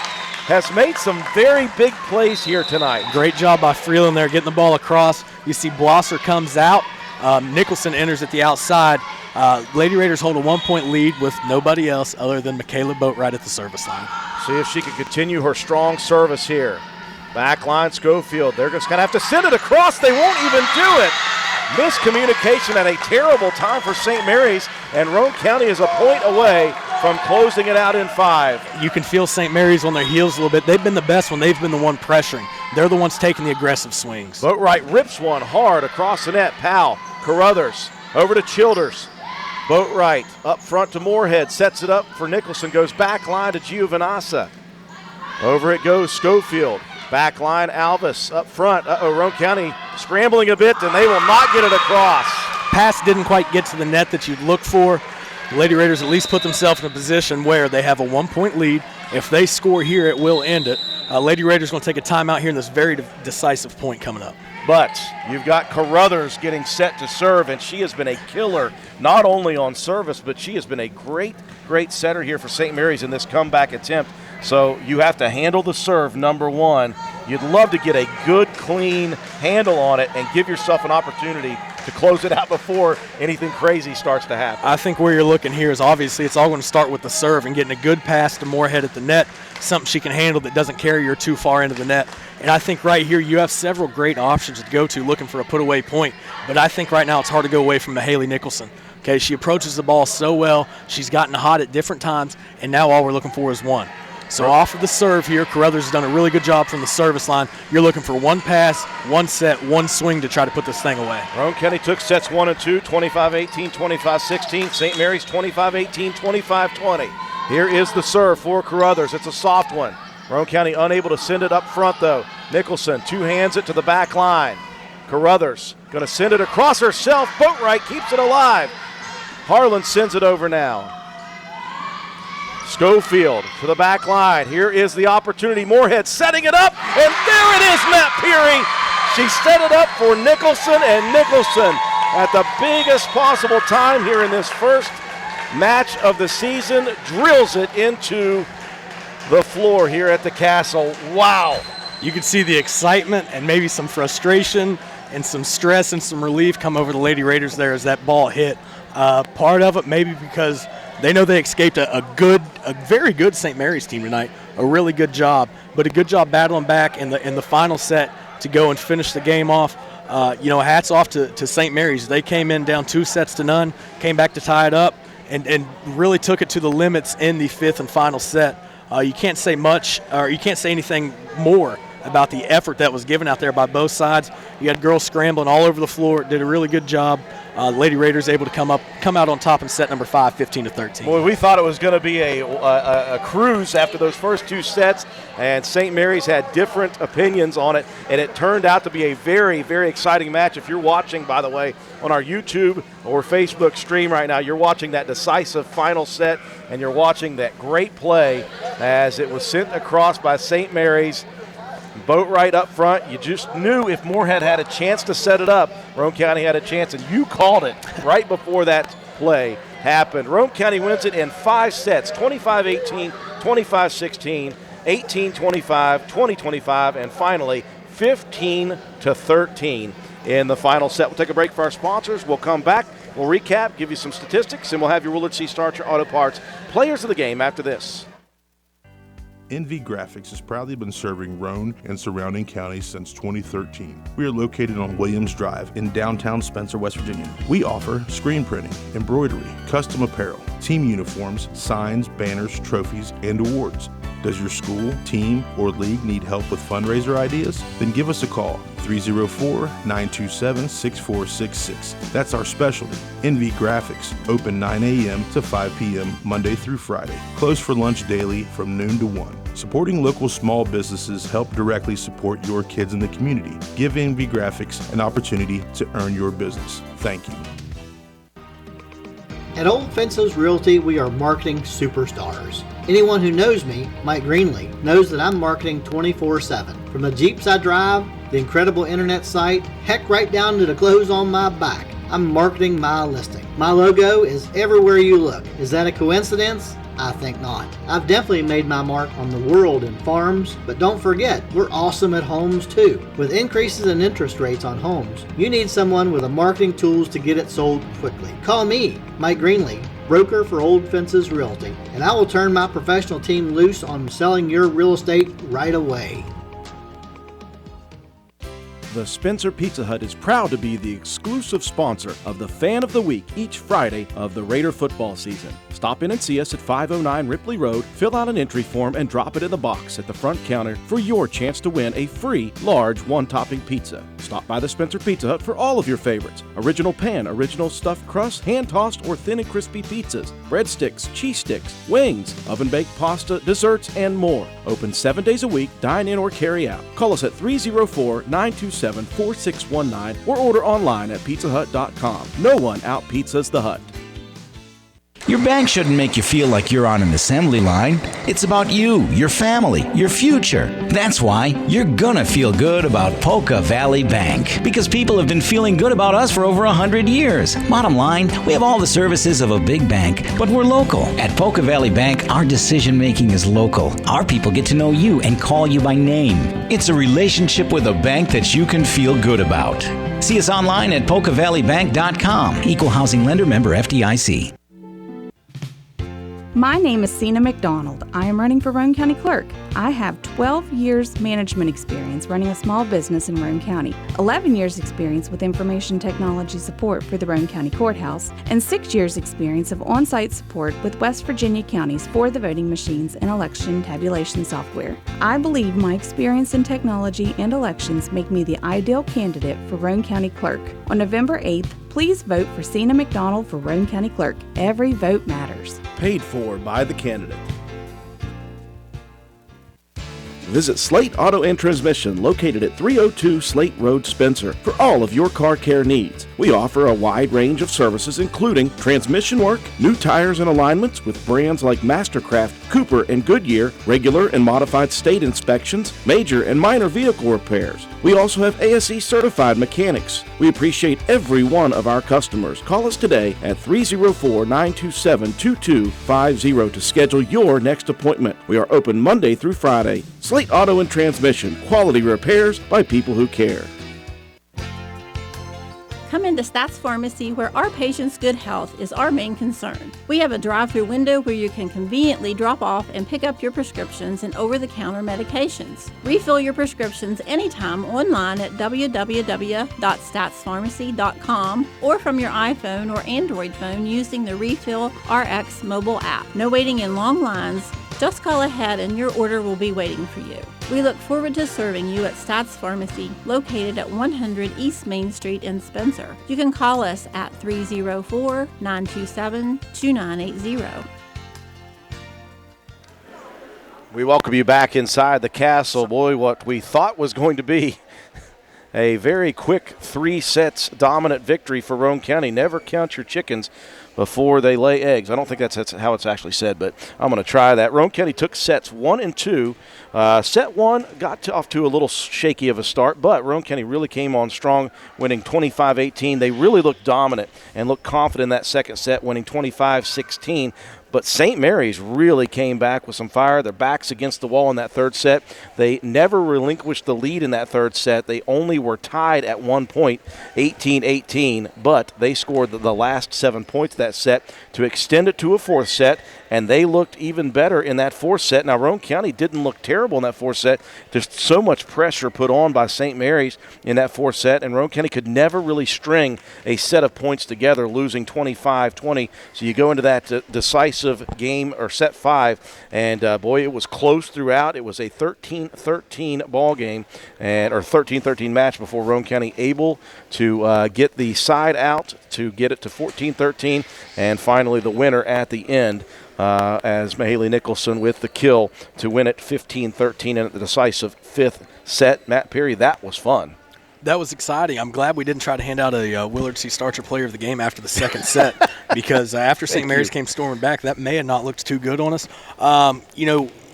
has made some very big plays here tonight. Great job by Freeland there getting the ball across. You see Blosser comes out. Nicholson enters at the outside. Lady Raiders hold a 1-point lead with nobody else other than Michaela Boatwright at the service line. See if she can continue her strong service here. Back line, Schofield. They're just going to have to send it across. They won't even do it. Miscommunication at a terrible time for St. Mary's, and Roane County is a point away from closing it out in 5. You can feel St. Mary's on their heels a little bit. They've been the best when they've been the one pressuring. They're the ones taking the aggressive swings. Boatwright rips one hard across the net. Powell, Carruthers, over to Childers. Boatwright up front to Moorhead, sets it up for Nicholson, goes back line to Giovinazza. Over it goes Schofield. Back line, Alvis up front. Roane County scrambling a bit, and they will not get it across. Pass didn't quite get to the net that you'd look for. The Lady Raiders at least put themselves in a position where they have a 1-point lead. If they score here, it will end it. Lady Raiders going to take a timeout here in this very decisive point coming up. But you've got Carruthers getting set to serve, and she has been a killer, not only on service, but she has been a great setter here for St. Mary's in this comeback attempt. So you have to handle the serve, number one. You'd love to get a good, clean handle on it and give yourself an opportunity to close it out before anything crazy starts to happen. I think where you're looking here is obviously it's all going to start with the serve and getting a good pass to Moorhead at the net, something she can handle that doesn't carry her too far into the net. And I think right here you have several great options to go to looking for a put-away point. But I think right now it's hard to go away from Mahaley Nicholson. Okay, she approaches the ball so well. She's gotten hot at different times, and now all we're looking for is one. So off of the serve here, Carruthers has done a really good job from the service line. You're looking for one pass, one set, one swing to try to put this thing away. Roane County took sets 1 and 2, 25-18, 25-16. St. Mary's 25-18, 25-20. Here is the serve for Carruthers. It's a soft one. Roane County unable to send it up front, though. Nicholson two-hands it to the back line. Carruthers going to send it across herself. Boatwright keeps it alive. Harlan sends it over now. Schofield to the back line. Here is the opportunity. Moorhead setting it up, and there it is, Matt Peary. She set it up for Nicholson, and Nicholson at the biggest possible time here in this first match of the season drills it into the floor here at the Castle. Wow. You can see the excitement and maybe some frustration and some stress and some relief come over the Lady Raiders there as that ball hit. Part of it maybe because they know they escaped a very good St. Mary's team tonight, a really good job, but a good job battling back in the final set to go and finish the game off. Hats off to St. Mary's. They came in down 2-0, came back to tie it up, and really took it to the limits in the 5th and final set. You can't say much, or you can't say anything more about the effort that was given out there by both sides. You had girls scrambling all over the floor, did a really good job. Lady Raiders able to come out on top in set number 5, 15-13. Boy, we thought it was going to be a cruise after those first two sets, and St. Mary's had different opinions on it, and it turned out to be a very, very exciting match. If you're watching, by the way, on our YouTube or Facebook stream right now, you're watching that decisive final set, and you're watching that great play as it was sent across by St. Mary's. Boatwright up front. You just knew if Moorhead had a chance to set it up, Roane County had a chance, and you called it right before that play happened. Roane County wins it in 5 sets, 25-18, 25-16, 18-25, 20-25, and finally 15-13 in the final set. We'll take a break for our sponsors. We'll come back. We'll recap, give you some statistics, and we'll have your Willard C. Starcher Auto Parts players of the game after this. NV Graphics has proudly been serving Roane and surrounding counties since 2013. We are located on Williams Drive in downtown Spencer, West Virginia. We offer screen printing, embroidery, custom apparel, team uniforms, signs, banners, trophies, and awards. Does your school, team, or league need help with fundraiser ideas? Then give us a call, 304-927-6466. That's our specialty. NV Graphics, open 9 a.m. to 5 p.m. Monday through Friday. Closed for lunch daily from noon to 1. Supporting local small businesses help directly support your kids in the community. Give NV Graphics an opportunity to earn your business. Thank you. At Old Fences Realty, we are marketing superstars. Anyone who knows me, Mike Greenlee, knows that I'm marketing 24/7. From the Jeeps I drive, the incredible internet site, heck right down to the clothes on my back, I'm marketing my listing. My logo is everywhere you look. Is that a coincidence? I think not. I've definitely made my mark on the world in farms, but don't forget, we're awesome at homes too. With increases in interest rates on homes, you need someone with the marketing tools to get it sold quickly. Call me, Mike Greenlee, broker for Old Fences Realty, and I will turn my professional team loose on selling your real estate right away. The Spencer Pizza Hut is proud to be the exclusive sponsor of the Fan of the Week each Friday of the Raider football season. Stop in and see us at 509 Ripley Road, fill out an entry form, and drop it in the box at the front counter for your chance to win a free large one-topping pizza. Stop by the Spencer Pizza Hut for all of your favorites. Original pan, original stuffed crust, hand-tossed or thin and crispy pizzas, breadsticks, cheese sticks, wings, oven-baked pasta, desserts, and more. Open 7 days a week, dine in or carry out. Call us at 304-927-4619 or order online at pizzahut.com. No one out-pizzas the Hut. Your bank shouldn't make you feel like you're on an assembly line. It's about you, your family, your future. That's why you're gonna feel good about Polka Valley Bank, because people have been feeling good about us for over 100 years. Bottom line, we have all the services of a big bank, but we're local. At Polka Valley Bank, our decision-making is local. Our people get to know you and call you by name. It's a relationship with a bank that you can feel good about. See us online at polkavalleybank.com. Equal housing lender, member FDIC. My name is Sina McDonald. I am running for Roane County Clerk. I have 12 years management experience running a small business in Roane County, 11 years experience with information technology support for the Roane County Courthouse, and 6 years experience of on-site support with West Virginia counties for the voting machines and election tabulation software. I believe my experience in technology and elections make me the ideal candidate for Roane County Clerk. On November 8th, please vote for Sina McDonald for Roane County Clerk. Every vote matters. Paid for by the candidate. Visit Slate Auto and Transmission, located at 302 Slate Road, Spencer, for all of your car care needs. We offer a wide range of services, including transmission work, new tires and alignments with brands like Mastercraft, Cooper, and Goodyear, regular and modified state inspections, major and minor vehicle repairs. We also have ASE certified mechanics. We appreciate every one of our customers. Call us today at 304-927-2250 to schedule your next appointment. We are open Monday through Friday. Slate Auto and Transmission, quality repairs by people who care. Come into Stats Pharmacy, where our patients' good health is our main concern. We have a drive-through window where you can conveniently drop off and pick up your prescriptions and over-the-counter medications. Refill your prescriptions anytime online at www.statspharmacy.com or from your iPhone or Android phone using the Refill RX mobile app. No waiting in long lines. Just call ahead and your order will be waiting for you. We look forward to serving you at Stats Pharmacy, located at 100 East Main Street in Spencer. You can call us at 304-927-2980. We welcome you back inside the castle. Boy, what we thought was going to be a very quick 3 sets dominant victory for Roane County. Never count your chickens before they lay eggs. I don't think that's how it's actually said, but I'm going to try that. Roane County took sets 1 and 2. Set 1 got off to a little shaky of a start, but Roane County really came on strong, winning 25-18. They really looked dominant and looked confident in that second set, winning 25-16. But St. Mary's really came back with some fire. Their backs against the wall in that third set. They never relinquished the lead in that third set. They only were tied at 1 point, 18-18, but they scored the last 7 points of that set to extend it to a fourth set, and they looked even better in that fourth set. Now, Roane County didn't look terrible in that fourth set. There's so much pressure put on by St. Mary's in that fourth set, and Roane County could never really string a set of points together, losing 25-20. So you go into that decisive game, or set 5, and boy, it was close throughout. It was a 13-13 ball game, or 13-13 match before Roane County able to get the side out to get it to 14-13, and finally the winner at the end as Mahaley Nicholson with the kill to win it 15-13 in the decisive 5th set. Matt Perry, that was fun. That was exciting. I'm glad we didn't try to hand out a Willard C. Starcher player of the game after the second set, because after St. Mary's came storming back, that may have not looked too good on us.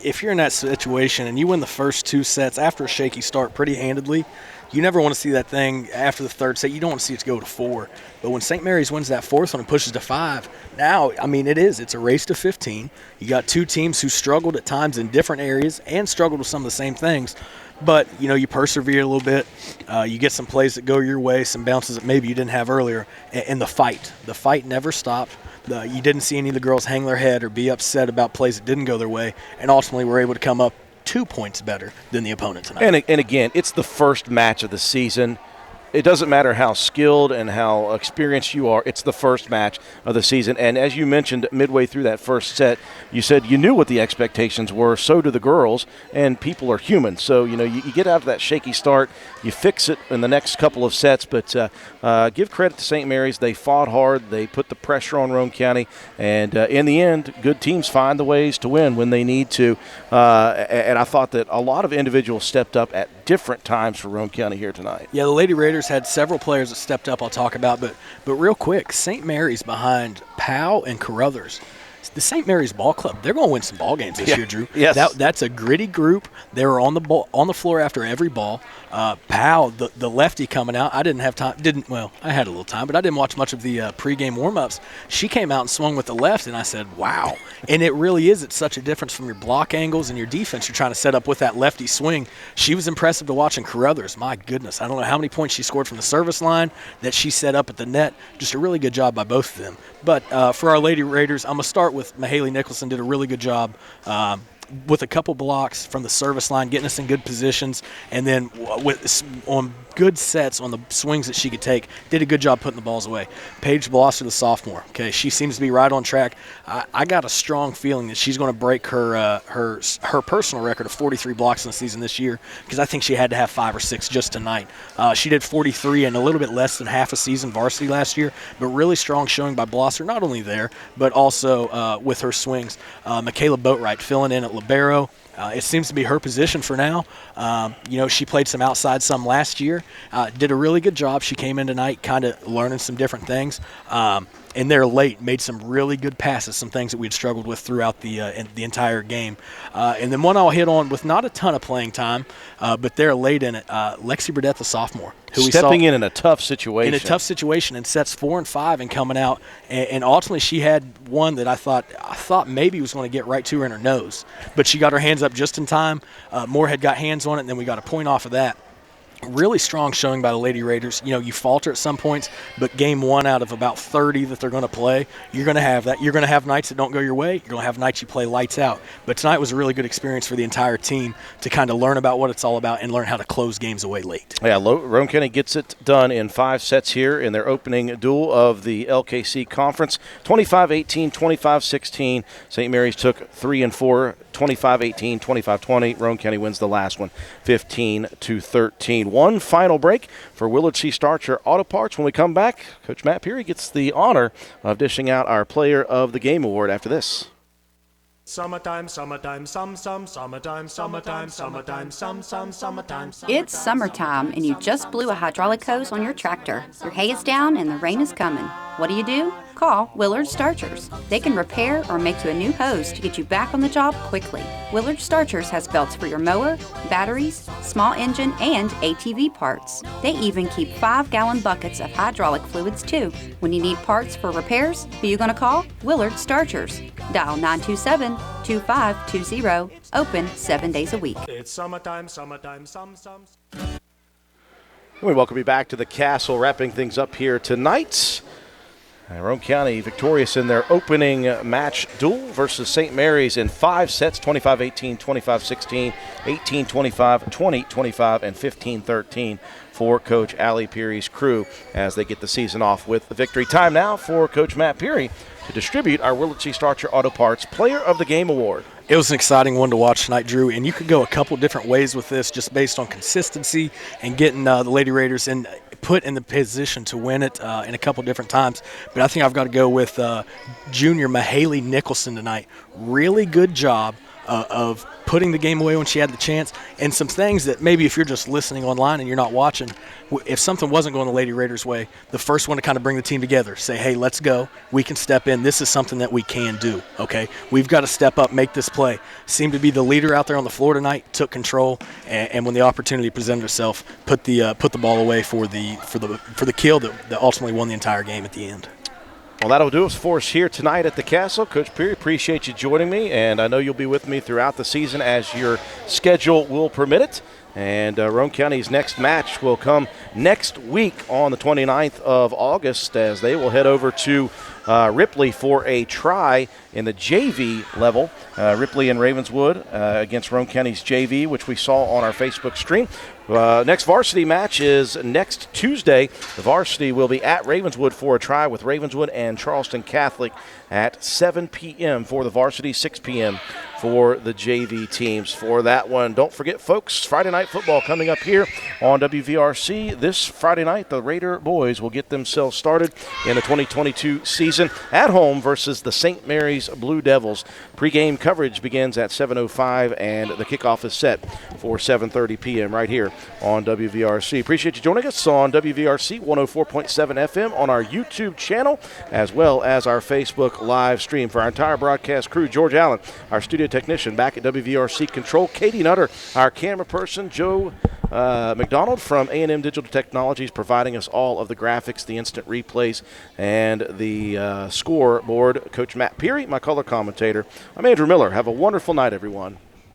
If you're in that situation and you win the first 2 sets after a shaky start pretty handedly, You never want to see that thing after the third set. You don't want to see it go to 4. But when St. Mary's wins that fourth one and pushes to 5, now, I mean, it's a race to 15. You got two teams who struggled at times in different areas and struggled with some of the same things. But, you persevere a little bit. You get some plays that go your way, some bounces that maybe you didn't have earlier. And the fight never stopped. You didn't see any of the girls hang their head or be upset about plays that didn't go their way. And ultimately were able to come up 2 points better than the opponent tonight. And again, it's the first match of the season. It doesn't matter how skilled and how experienced you are. It's the first match of the season. And as you mentioned midway through that first set, you said you knew what the expectations were. So do the girls, and people are human. So, you get out of that shaky start. You fix it in the next couple of sets. But give credit to St. Mary's. They fought hard. They put the pressure on Roane County. And in the end, good teams find the ways to win when they need to. And I thought that a lot of individuals stepped up at different times for Roane County here tonight. Yeah, the Lady Raiders had several players that stepped up I'll talk about, but real quick, St. Mary's behind Powell and Carruthers. The St. Mary's Ball Club, they're going to win some ball games this year, Drew. Yes. That's a gritty group. They were on the floor after every ball. Powell, the lefty coming out, I didn't have time. I had a little time, but I didn't watch much of the pregame warm-ups. She came out and swung with the left, and I said, wow. And it really is. It's such a difference from your block angles and your defense you're trying to set up with that lefty swing. She was impressive to watch. And Carruthers, my goodness, I don't know how many points she scored from the service line that she set up at the net. Just a really good job by both of them. But for our Lady Raiders, I'm going to start with Mahaley Nicholson. Did a really good job with a couple blocks from the service line, getting us in good positions, and then on good sets on the swings that she could take, did a good job putting the balls away. Paige Blosser, the sophomore, okay, she seems to be right on track. I got a strong feeling that she's going to break her personal record of 43 blocks in the season this year, because I think she had to have 5 or 6 just tonight. She did 43 in a little bit less than half a season varsity last year, but really strong showing by Blosser, not only there, but also with her swings. Michaela Boatwright filling in at libero. It seems to be her position for now. She played some outside some last year. Did a really good job. She came in tonight kind of learning some different things. And they're late, made some really good passes, some things that we'd struggled with throughout the entire game. And then one I'll hit on with not a ton of playing time, but they're late in it. Lexi Burdett, the sophomore. Stepping in a tough situation. In a tough situation, and sets 4 and 5 and coming out. And ultimately she had one that I thought maybe was going to get right to her in her nose. But she got her hands up just in time. Moorhead got hands on it, and then we got a point off of that. Really strong showing by the Lady Raiders. You falter at some points, but game 1 out of about 30 that they're going to play, you're going to have that. You're going to have nights that don't go your way. You're going to have nights you play lights out. But tonight was a really good experience for the entire team to kind of learn about what it's all about and learn how to close games away late. Yeah, Roane County gets it done in 5 sets here in their opening duel of the LKC Conference. 25-18, 25-16. St. Mary's took 3 and 4. 25-18, 25-20. Roane County wins the last one, 15-13. One final break for Willard C. Starcher Auto Parts. When we come back, Coach Matt Peary gets the honor of dishing out our Player of the Game award after this. Summertime, summertime, summertime, summertime, summertime, summertime. It's summertime and you just blew a hydraulic hose on your tractor. Your hay is down and the rain is coming. What do? Call Willard Starchers. They can repair or make you a new hose to get you back on the job quickly. Willard Starchers has belts for your mower, batteries, small engine, and ATV parts. They even keep 5-gallon buckets of hydraulic fluids too. When you need parts for repairs, who you gonna call? Willard Starchers. Dial 927-2520. Open 7 days a week. It's summertime, summertime, We welcome you back to the Castle, wrapping things up here tonight. Roane County victorious in their opening match duel versus St. Mary's in 5 sets, 25-18, 25-16, 18-25, 20-25, and 15-13 for Coach Allie Peary's crew as they get the season off with the victory. Time now for Coach Matt Peary to distribute our Willard C. Starcher Auto Parts Player of the Game award. It was an exciting one to watch tonight, Drew, and you could go a couple different ways with this just based on consistency and getting the Lady Raiders put in the position to win it in a couple different times. But I think I've got to go with junior Mahaley Nicholson tonight. Really good job of putting the game away when she had the chance, and some things that maybe if you're just listening online and you're not watching, if something wasn't going the Lady Raiders' way, the first one to kind of bring the team together, say, hey, let's go. We can step in. This is something that we can do, okay? We've got to step up, make this play. Seemed to be the leader out there on the floor tonight, took control, and when the opportunity presented itself, put the ball away for the kill that ultimately won the entire game at the end. Well, that'll do it for us here tonight at the Castle. Coach Peary, appreciate you joining me, and I know you'll be with me throughout the season as your schedule will permit it. And Roane County's next match will come next week on the 29th of August as they will head over to Ripley for a try in the JV level. Ripley and Ravenswood against Roane County's JV, which we saw on our Facebook stream. Next varsity match is next Tuesday. The varsity will be at Ravenswood for a try with Ravenswood and Charleston Catholic at 7 p.m. for the varsity, 6 p.m. for the JV teams for that one. Don't forget, folks, Friday night football coming up here on WVRC. This Friday night, the Raider boys will get themselves started in the 2022 season at home versus the St. Mary's Blue Devils. Pre-game coverage begins at 7:05, and the kickoff is set for 7:30 p.m. right here on WVRC. Appreciate you joining us on WVRC 104.7 FM on our YouTube channel, as well as our Facebook live stream. For our entire broadcast crew, George Allen, our studio technician back at WVRC Control, Katie Nutter, our camera person, Joe McDonald from A&M Digital Technologies, providing us all of the graphics, the instant replays, and the scoreboard. Coach Matt Peary, my color commentator. I'm Andrew Miller. Have a wonderful night, everyone.